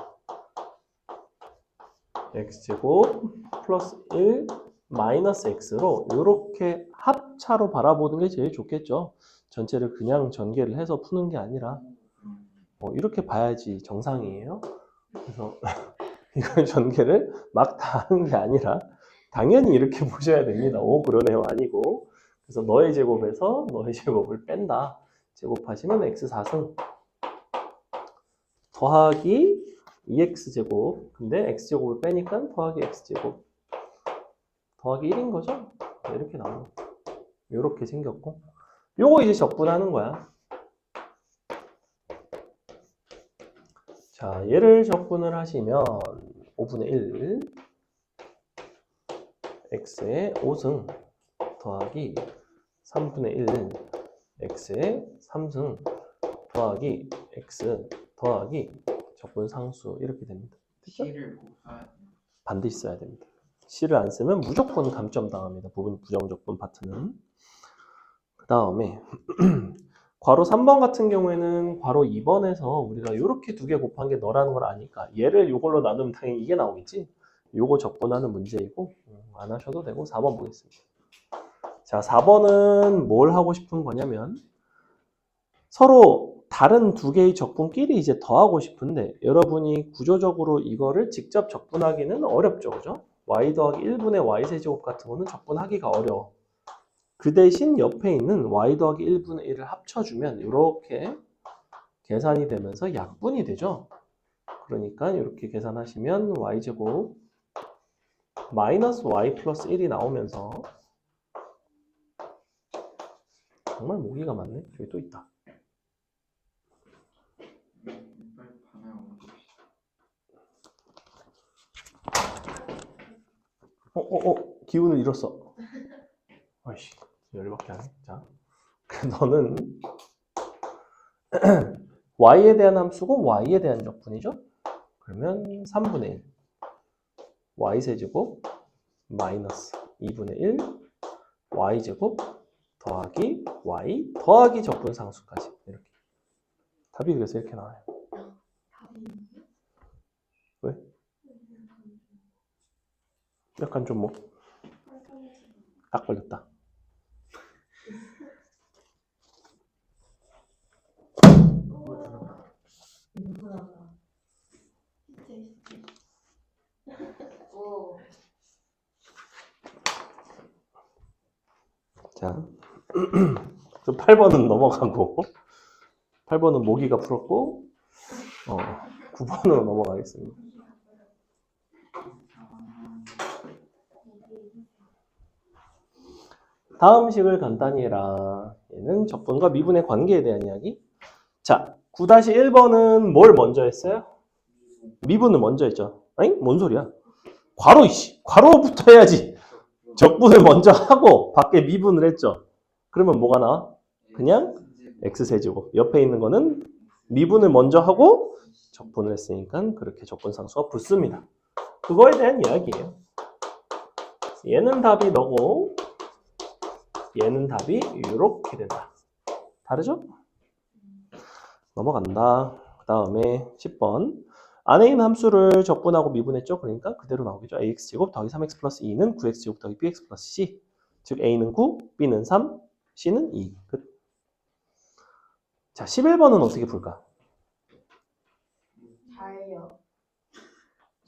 S1: x제곱 플러스 1 마이너스 x로 이렇게 합차로 바라보는 게 제일 좋겠죠. 전체를 그냥 전개를 해서 푸는 게 아니라 이렇게 봐야지 정상이에요. 그래서 이걸 전개를 막 다 하는 게 아니라 당연히 이렇게 보셔야 됩니다. 그러네요 아니고 그래서 너의 제곱에서 너의 제곱을 뺀다. 제곱하시면 x4승 더하기 2x제곱. 근데 x제곱을 빼니까 더하기 x제곱 더하기 1인 거죠? 이렇게 나오는 거. 이렇게 생겼고 요거 이제 적분하는 거야. 자, 얘를 적분을 하시면 5분의 1 x의 5승 더하기 3분의 1 x의 3승 더하기 x 더하기 적분 상수 이렇게 됩니다. 됐죠?
S2: C를 곱해야 돼.
S1: 반드시 써야 됩니다. C를 안 쓰면 무조건 감점 당합니다. 부분 부정적분 파트는. 그 다음에 괄호 3번 같은 경우에는 괄호 2번에서 우리가 이렇게 두 개 곱한 게 너라는 걸 아니까 얘를 이걸로 나누면 당연히 이게 나오겠지. 요거 적분하는 문제이고 안 하셔도 되고 4번 보겠습니다. 자, 4번은 뭘 하고 싶은 거냐면 서로 다른 두 개의 적분끼리 이제 더하고 싶은데 여러분이 구조적으로 이거를 직접 적분하기는 어렵죠. 그죠? y 더하기 1분의 y세제곱 같은 거는 적분하기가 어려워. 그 대신 옆에 있는 y 더하기 1분의 1을 합쳐주면 이렇게 계산이 되면서 약분이 되죠. 그러니까 이렇게 계산하시면 y제곱 마이너스 y 플러스 1이 나오면서 정말 모기가 많네. 여기 또 있다.
S2: 빨리 반을 옮깁시다.
S1: 기운을 잃었어. 아이씨, 열받게 하네. 자, 너는 y에 대한 함수고 y에 대한 적분이죠? 그러면 3분의 1 y세제곱 마이너스 2분의 1 y제곱 더하기 y 더하기 적분 상수까지 이렇게. 답이 그래서 이렇게 나와요. 왜? 약간 좀 뭐 딱 걸렸다. 자, 좀 8번은 넘어가고 8번은 모기가 풀었고 9번으로 넘어가겠습니다. 다음 식을 간단히 해라. 얘는 적분과 미분의 관계에 대한 이야기. 자, 9-1번은 뭘 먼저 했어요? 미분을 먼저 했죠. 아니? 뭔 소리야? 괄호부터 해야지. 적분을 먼저 하고 밖에 미분을 했죠. 그러면 뭐가 나와? 그냥 x세제곱. 옆에 있는 거는 미분을 먼저 하고 적분을 했으니까 그렇게 적분상수가 붙습니다. 그거에 대한 이야기예요. 얘는 답이 너고 얘는 답이 이렇게 된다. 다르죠? 넘어간다. 그 다음에 10번. 안에 있는 함수를 적분하고 미분했죠. 그러니까 그대로 나오겠죠. ax제곱 더하기 3x 플러스 2는 9x제곱 더하기 bx 플러스 c. 즉 a는 9, b는 3, c는 2. 끝. 자, 11번은 어떻게 풀까?
S3: 잘요.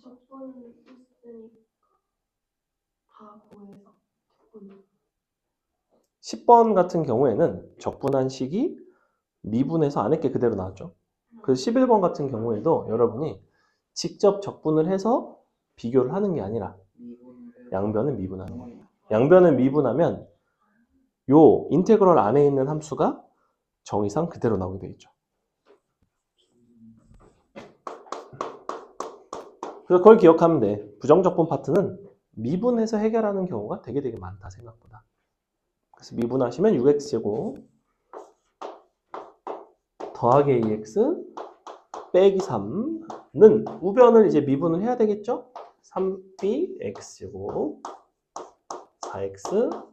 S3: 적분 있으니까 다 구해서 적분.
S1: 10번 같은 경우에는 적분한 식이 미분해서 안에 게 그대로 나왔죠. 그래서 11번 같은 경우에도 여러분이 직접 적분을 해서 비교를 하는 게 아니라 양변을 미분하는 거예요. 양변을 미분하면 요 인테그럴 안에 있는 함수가 정의상 그대로 나오게 되어 있죠. 그래서 그걸 기억하면 돼. 부정적분 파트는 미분해서 해결하는 경우가 되게 많다 생각보다. 그래서 미분하시면 6x제곱 더하기 ax 빼기 3는 우변을 이제 미분을 해야 되겠죠? 3b x제곱 4x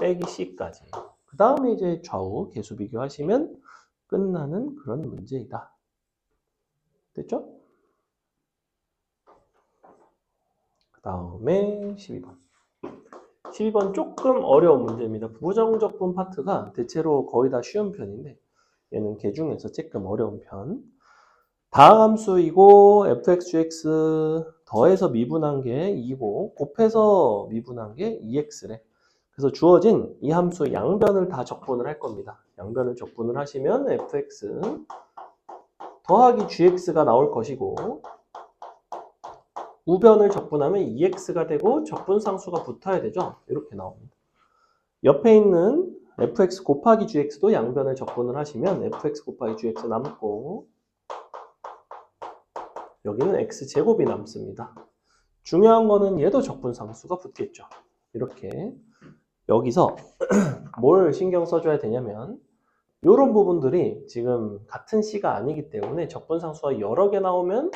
S1: 빼기 c까지. 그 다음에 이제 좌우 계수 비교하시면 끝나는 그런 문제이다. 됐죠? 그 다음에 12번. 12번 조금 어려운 문제입니다. 부정적분 파트가 대체로 거의 다 쉬운 편인데 얘는 개 중에서 조금 어려운 편. 다함수이고 fx 더해서 미분한 게 2고 곱해서 미분한 게 2x래. 그래서 주어진 이 함수 양변을 다 적분을 할 겁니다. 양변을 적분을 하시면 fx 더하기 gx가 나올 것이고 우변을 적분하면 2x가 되고 적분상수가 붙어야 되죠. 이렇게 나옵니다. 옆에 있는 fx 곱하기 gx도 양변을 적분을 하시면 fx 곱하기 gx 남고 여기는 x제곱이 남습니다. 중요한 거는 얘도 적분상수가 붙겠죠. 이렇게 여기서 뭘 신경 써줘야 되냐면 이런 부분들이 지금 같은 C가 아니기 때문에 적분상수가 여러 개 나오면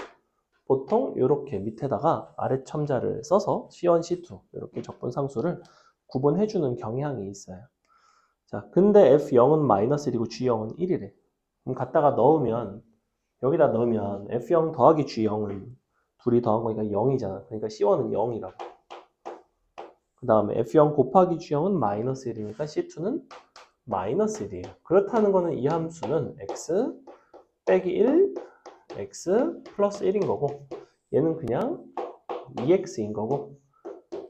S1: 보통 이렇게 밑에다가 아래 첨자를 써서 C1, C2 이렇게 적분상수를 구분해주는 경향이 있어요. 자, 근데 F0은 마이너스 1이고 G0은 1이래. 그럼 갖다가 넣으면 여기다 넣으면 F0 더하기 G0은 둘이 더한 거니까 0이잖아. 그러니까 C1은 0이라고. 그 다음에 F0 곱하기 G0은 마이너스 1이니까 C2는 마이너스 1이에요. 그렇다는 거는 이 함수는 x 빼기 1, x 플러스 1인 거고 얘는 그냥 2x인 거고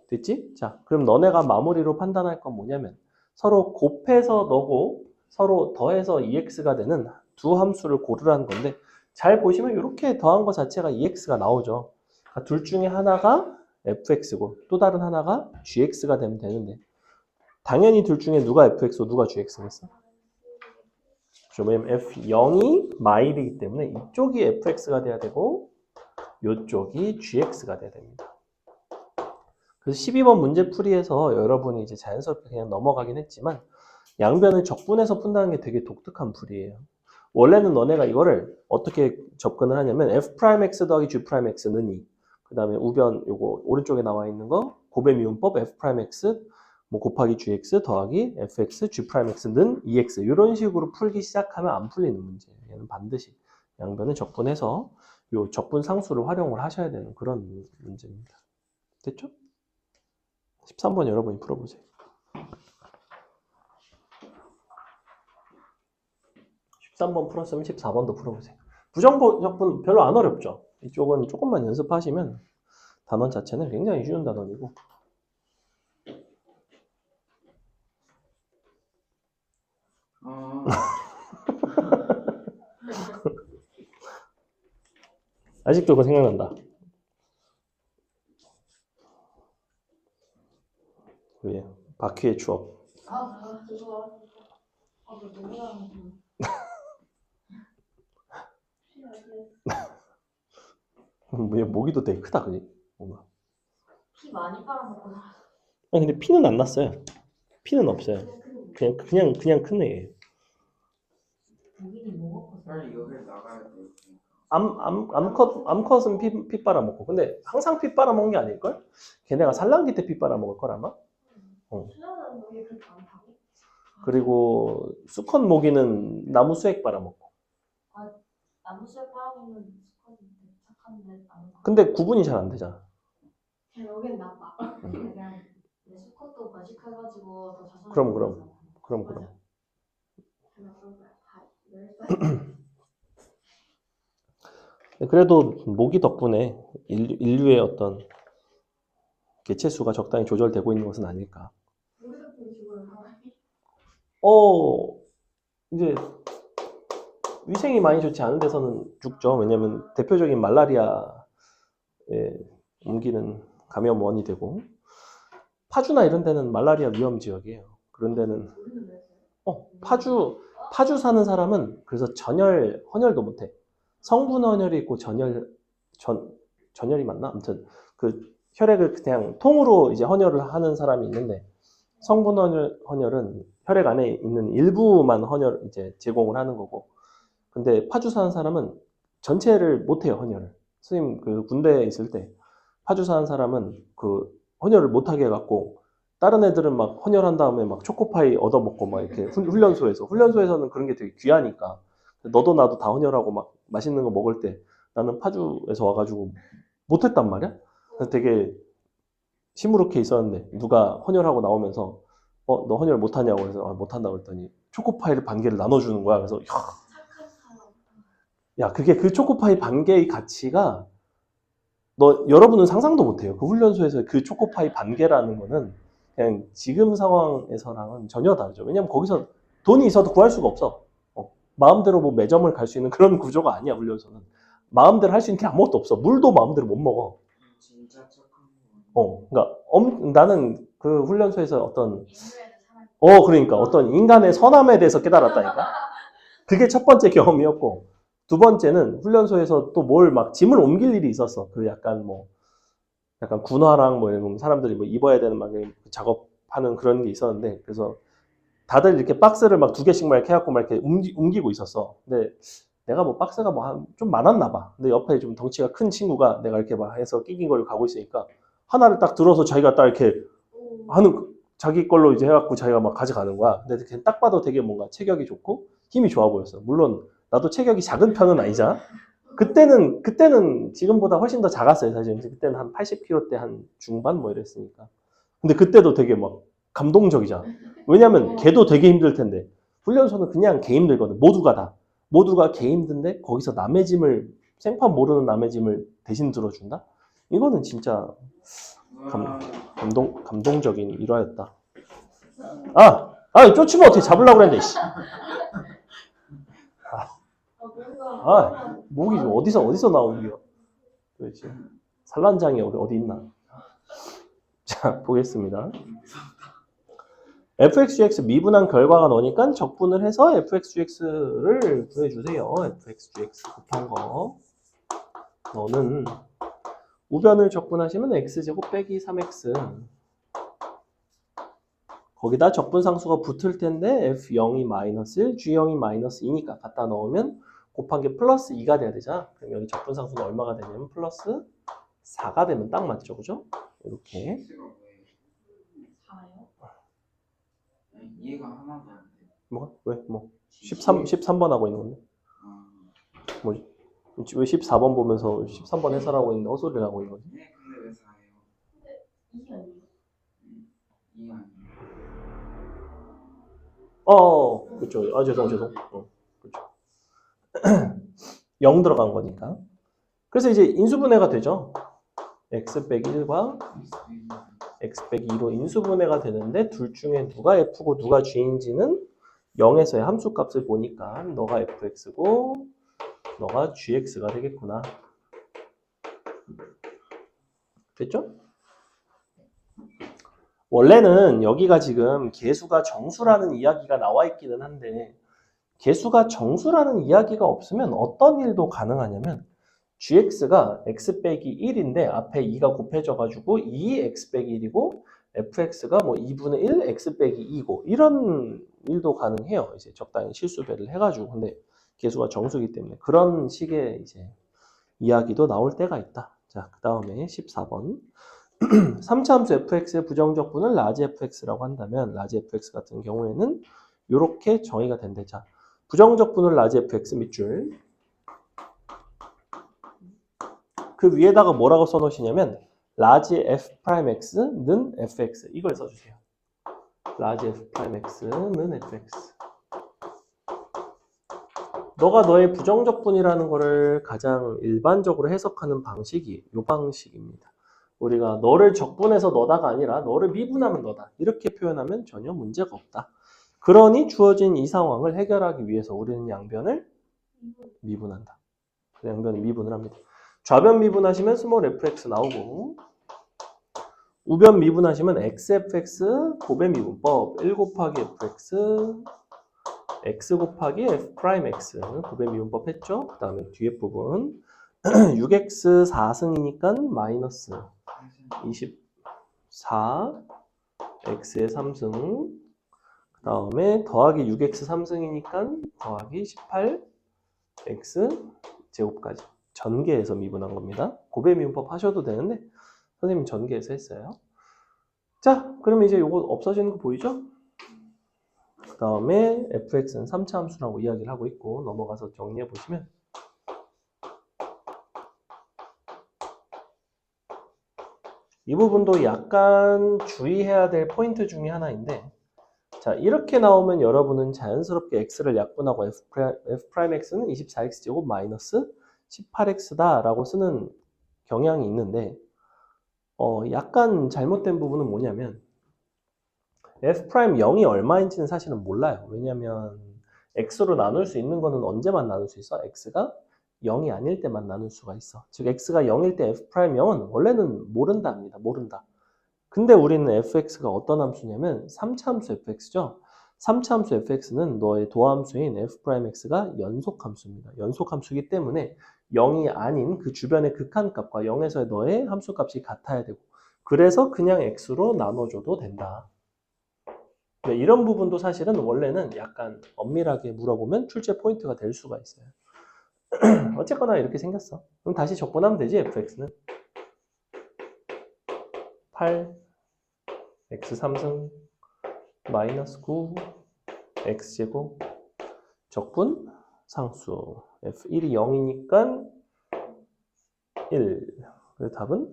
S1: 됐지? 자, 그럼 너네가 마무리로 판단할 건 뭐냐면 서로 곱해서 넣고 서로 더해서 2x가 되는 두 함수를 고르라는 건데 잘 보시면 이렇게 더한 것 자체가 2x가 나오죠. 그러니까 둘 중에 하나가 fx고 또 다른 하나가 gx가 되면 되는데 당연히 둘 중에 누가 fx고 누가 gx겠어? 그렇죠. 왜냐면 f0이 마일이기 때문에 이쪽이 fx가 돼야 되고 이쪽이 gx가 돼야 됩니다. 그래서 12번 문제풀이에서 여러분이 이제 자연스럽게 그냥 넘어가긴 했지만 양변을 적분해서 푼다는 게 되게 독특한 풀이에요. 원래는 너네가 이거를 어떻게 접근을 하냐면 f'x 더하기 g'x는 2. 그 다음에 우변 요거 오른쪽에 나와 있는 거 곱의 미분법 f'x 뭐 곱하기 gx 더하기 fx g'x는 2x 이런 식으로 풀기 시작하면 안 풀리는 문제예요. 얘는 반드시 양변을 적분해서 요 적분 상수를 활용을 하셔야 되는 그런 문제입니다. 됐죠? 13번 여러분이 풀어보세요. 13번 풀었으면 14번도 풀어보세요. 부정적분 별로 안 어렵죠? 이쪽은 조금만 연습하시면 단원 자체는 굉장히 쉬운 단원이고 아직도 그거 생각난다. 왜? 바퀴의 추억.
S3: 그거 너무 잘하는
S1: 모기도 되게 크다, 그지? 뭔가.
S3: 피 많이 빨아먹고
S1: 아니, 근데 피는 안 났어요. 피는 없어요. 그냥 큰 애예요.
S3: 고기니 뭐 먹고
S2: 빨리 여길 나가야 돼.
S1: 암컷은 피 빨아먹고. 근데 항상 피 빨아먹는 게 아닐걸? 걔네가 산란기 때 피 빨아먹을 걸 아마?
S3: 수련하는 게 그렇게 많다고?
S1: 그리고 수컷 모기는 나무 수액 빨아먹고.
S3: 나무 수액 빨아먹는 수컷인데 착한데 나무
S1: 근데 구분이 잘 안 되잖아.
S3: 여긴 나빠. 그냥 내 수컷도 번식해가지고 더 자손.
S1: 그럼. 그래도 모기 덕분에 인류의 어떤 개체 수가 적당히 조절되고 있는 것은 아닐까.
S3: 우리 덕분에 죽어요.
S1: 이제 위생이 많이 좋지 않은 데서는 죽죠. 왜냐면 대표적인 말라리아에 옮기는 감염원이 되고 파주나 이런 데는 말라리아 위험 지역이에요. 그런 데는 파주 사는 사람은 그래서 헌혈도 못해. 성분 헌혈이 있고 전혈이 맞나? 아무튼 그 혈액을 그냥 통으로 이제 헌혈을 하는 사람이 있는데 성분 헌혈은 혈액 안에 있는 일부만 헌혈 이제 제공을 하는 거고. 근데 파주 사는 사람은 전체를 못 해요, 헌혈을. 선생님 그 군대에 있을 때 파주 사는 사람은 그 헌혈을 못 하게 해 갖고 다른 애들은 막 헌혈한 다음에 막 초코파이 얻어먹고 막 이렇게 훈련소에서는 그런 게 되게 귀하니까 너도 나도 다 헌혈하고 막 맛있는 거 먹을 때 나는 파주에서 와가지고 못했단 말이야. 그래서 되게 시무룩해 있었는데 누가 헌혈하고 나오면서 너 헌혈 못하냐고 해서 못한다고 했더니 초코파이를 반 개를 나눠주는 거야. 그래서 야 그게 그 초코파이 반 개의 가치가 여러분은 상상도 못해요. 그 훈련소에서 그 초코파이 반 개라는 거는 그냥 지금 상황에서랑은 전혀 다르죠. 왜냐면 거기서 돈이 있어도 구할 수가 없어. 마음대로 뭐 매점을 갈 수 있는 그런 구조가 아니야, 훈련소는. 마음대로 할 수 있는 게 아무것도 없어. 물도 마음대로 못 먹어.
S2: 진짜 착한 거.
S1: 그러니까 나는 그 훈련소에서 어떤
S3: 인류에는 사람
S1: 그러니까 어떤 인간의 선함에 대해서 깨달았다니까. 그게 첫 번째 경험이었고, 두 번째는 훈련소에서 또 뭘 막 짐을 옮길 일이 있었어. 그 약간 군화랑 뭐 이런 사람들이 뭐 입어야 되는 막 작업하는 그런 게 있었는데, 그래서 다들 이렇게 박스를 막 2개씩 막 이렇게 해갖고 막 이렇게 옮기고 있었어. 근데 내가 뭐 박스가 뭐 좀 많았나 봐. 근데 옆에 좀 덩치가 큰 친구가 내가 이렇게 막 해서 낑낑거리고 가고 있으니까 하나를 딱 들어서 자기가 딱 이렇게 하는 자기 걸로 이제 해갖고 자기가 막 가져가는 거야. 근데 딱 봐도 되게 뭔가 체격이 좋고 힘이 좋아 보였어. 물론 나도 체격이 작은 편은 아니잖아. 그때는 지금보다 훨씬 더 작았어요. 사실 그때는 한 80kg대 한 중반 뭐 이랬으니까. 근데 그때도 되게 막 감동적이잖아. 왜냐면 걔도 되게 힘들 텐데 훈련소는 그냥 걔 힘들거든. 모두가 걔 힘든데 거기서 남의 짐을 생판 모르는 남의 짐을 대신 들어준다? 이거는 진짜
S2: 우와.
S1: 감동적인 일화였다. 쫓으면 어떻게 잡으려고 그랬는데, 씨. 목이 어디서 나오는 거야? 도대체. 산란장이 어디 있나? 자, 보겠습니다. fx,gx 미분한 결과가 나오니까 적분을 해서 fx,gx를 구해주세요. fx,gx 곱한 거. 너는 우변을 적분하시면 x제곱 빼기 3x. 거기다 적분상수가 붙을 텐데 f0이 마이너스 1, g0이 마이너스 2니까 갖다 넣으면 곱한 게 플러스 2가 돼야 되잖아. 그럼 여기 적분상수는 얼마가 되냐면 플러스 4가 되면 딱 맞죠, 그죠? 이렇게.
S2: X가 왜?
S3: 4요?
S2: 아니, 이해가 하나도 안 돼.
S1: 뭐가? 왜? 뭐 13번 하고 있는 건데.
S2: 아,
S1: 뭐지? 왜 14번 보면서 13번 해설하고 있는데 헛소리를 하고 있는 거지?
S2: 네, 근데 왜 4예요?
S3: 이게 아니에요.
S2: 2가 아니에요.
S1: 그렇죠. 죄송. 그렇죠. 0 들어간 거니까. 그래서 이제 인수분해가 되죠. x 빼기 1과 x 빼기 2로 인수분해가 되는데 둘 중에 누가 f고 누가 g인지는 0에서의 함수값을 보니까 너가 fx고 너가 gx가 되겠구나. 됐죠? 원래는 여기가 지금 개수가 정수라는 이야기가 나와 있기는 한데 개수가 정수라는 이야기가 없으면 어떤 일도 가능하냐면 gx가 x 빼기 1인데 앞에 2가 곱해져가지고 2x 빼기 1이고 fx가 뭐 2분의 1 x 빼기 2고 이런 일도 가능해요. 이제 적당히 실수배를 해가지고. 근데 개수가 정수이기 때문에 그런 식의 이제 이야기도 나올 때가 있다. 자, 그 다음에 14번. 3차 함수 fx의 부정적분을 라지 fx라고 한다면 라지 fx 같은 경우에는 이렇게 정의가 된대. 자, 부정적분을 라지 fx 밑줄 그 위에다가 뭐라고 써놓으시냐면 라지 f'x는 fx 이걸 써주세요. 라지 f'x는 fx. 너가 너의 부정적분이라는 거를 가장 일반적으로 해석하는 방식이 이 방식입니다. 우리가 너를 적분해서 너다가 아니라 너를 미분하면 너다. 이렇게 표현하면 전혀 문제가 없다. 그러니 주어진 이 상황을 해결하기 위해서 우리는 양변을 미분한다. 그 양변을 미분을 합니다. 좌변 미분하시면 스몰 fx 나오고 우변 미분하시면 xfx 고배 미분법 1 곱하기 fx x 곱하기 f'x 고배 미분법 했죠? 그 다음에 뒤에 부분 6x 4승이니까 마이너스 24 x의 3승 그 다음에 더하기 6x 3승이니까 더하기 18 x 제곱까지 전개해서 미분한 겁니다. 고배 미분법 하셔도 되는데 선생님 전개해서 했어요. 자, 그러면 이제 이거 없어지는 거 보이죠? 그 다음에 fx는 3차 함수라고 이야기를 하고 있고 넘어가서 정리해 보시면 이 부분도 약간 주의해야 될 포인트 중에 하나인데 자, 이렇게 나오면 여러분은 자연스럽게 x를 약분하고 f'x는 24x제곱 마이너스 18x다 라고 쓰는 경향이 있는데 약간 잘못된 부분은 뭐냐면 f'0이 얼마인지는 사실은 몰라요. 왜냐면 x로 나눌 수 있는 거는 언제만 나눌 수 있어? x가 0이 아닐 때만 나눌 수가 있어. 즉 x가 0일 때 f'0은 원래는 모른답니다. 모른다. 근데 우리는 fx가 어떤 함수냐면 3차 함수 fx죠. 3차 함수 fx는 너의 도함수인 f'x가 연속함수입니다. 연속함수이기 때문에 0이 아닌 그 주변의 극한값과 0에서의 너의 함수값이 같아야 되고 그래서 그냥 x로 나눠줘도 된다. 네, 이런 부분도 사실은 원래는 약간 엄밀하게 물어보면 출제 포인트가 될 수가 있어요. 어쨌거나 이렇게 생겼어. 그럼 다시 적분하면 되지, fx는. 8, x 3승, 마이너스 9, x제곱, 적분, 상수. f1이 0이니까 1. 그래서 답은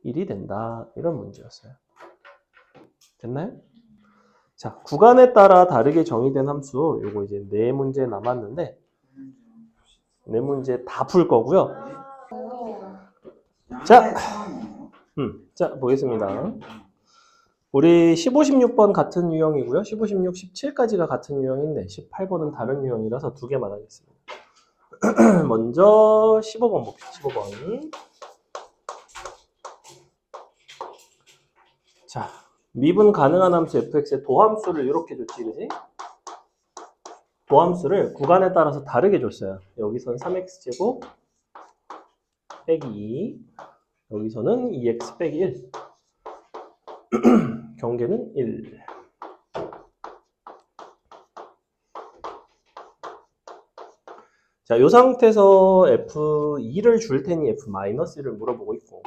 S1: 1이 된다. 이런 문제였어요. 됐나요? 자, 구간에 따라 다르게 정의된 함수. 요거 이제 4문제 남았는데 4문제 다 풀 거고요. 자, 자, 보겠습니다. 우리 15, 16번 같은 유형이고요. 15, 16, 17까지가 같은 유형인데 18번은 다른 유형이라서 2개만 하겠습니다. 먼저 15번 봅시다. 15번. 자, 미분 가능한 함수 fx의 도함수를 이렇게 줬지, 그지? 도함수를 구간에 따라서 다르게 줬어요. 여기서는 3x제곱 빼기 2, 여기서는 2x 빼기 1. 경계는 1. 자, 이 상태에서 f2를 줄 테니 f-1을 물어보고 있고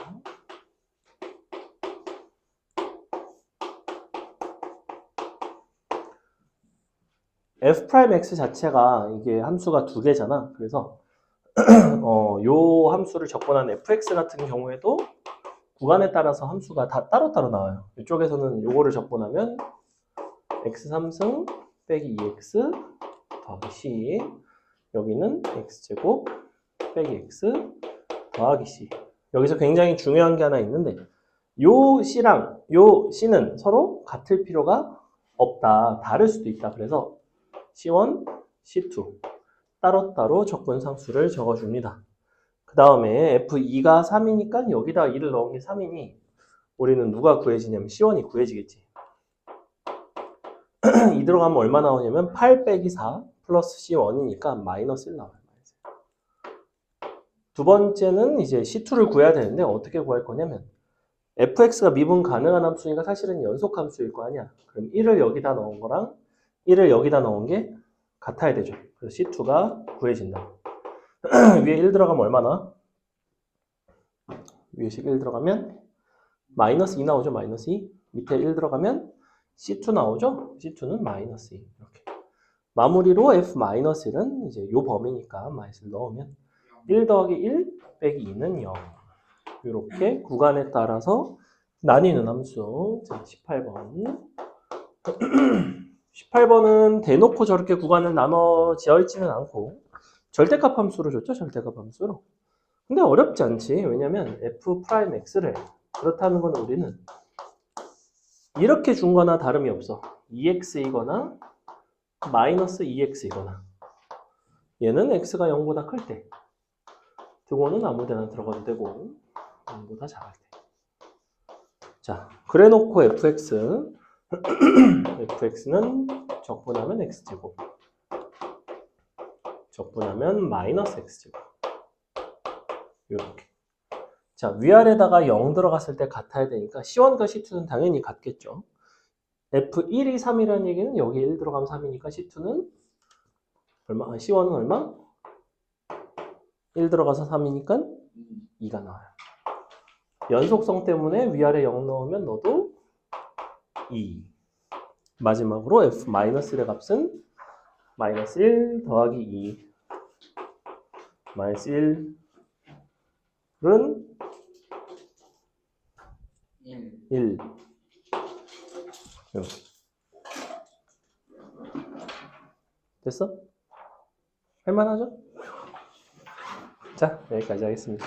S1: f'x 자체가 이게 함수가 2개잖아. 그래서 요 함수를 적분한 fx 같은 경우에도 구간에 따라서 함수가 다 따로따로 나와요. 이쪽에서는 요거를 적분하면 x 3승 빼기 2x 더하기 c, 여기는 x제곱 빼기 x 더하기 c. 여기서 굉장히 중요한 게 하나 있는데 요 c랑 요 c는 서로 같을 필요가 없다. 다를 수도 있다. 그래서 c1, c2 따로따로 적분 상수를 적어줍니다. 그 다음에 f2가 3이니까 여기다 2를 넣은 게 3이니 우리는 누가 구해지냐면 c1이 구해지겠지. 2 들어가면 얼마 나오냐면 8 빼기 4 플러스 c1이니까 마이너스 1 나와요. 두 번째는 이제 c2를 구해야 되는데 어떻게 구할 거냐면 fx가 미분 가능한 함수니까 사실은 연속 함수일 거 아니야. 그럼 1을 여기다 넣은 거랑 1을 여기다 넣은 게 같아야 되죠. 그래서 c2가 구해진다. 위에 1 들어가면 얼마나? 위에 1 들어가면 마이너스 2 나오죠. 마이너스 2. 밑에 1 들어가면 c2 나오죠. c2는 마이너스 2. 이렇게. 마무리로 f-1은 이제 요 범위니까 마이너스를 넣으면 1 더하기 1 빼기 2는 0. 이렇게 구간에 따라서 나뉘는 함수. 자, 18번. 18번은 대놓고 저렇게 구간을 나눠 지어 있지는 않고 절대값 함수로 줬죠. 절대값 함수로. 근데 어렵지 않지. 왜냐면 f'x를 그렇다는 건 우리는 이렇게 준 거나 다름이 없어. 2x이거나 마이너스 2x이거나 얘는 x가 0보다 클 때 등호는 아무 데나 들어가도 되고 0보다 작을 때. 자, 그래 놓고 fx는 적분하면 x제곱 적분하면 마이너스 x제곱 이렇게. 자, 위아래다가 0 들어갔을 때 같아야 되니까 c1과 c2는 당연히 같겠죠. f1이 3이라는 얘기는 여기 1 들어가면 3이니까 c2는 얼마? c1은 얼마? 1 들어가서 3이니까 2가 나와요. 연속성 때문에 위아래 0 넣으면 너도 2. 마지막으로 f-1의 값은 마이너스 1 더하기 2. 마이너스 1은 1. 이렇게. 됐어? 할만하죠? 자, 여기까지 하겠습니다.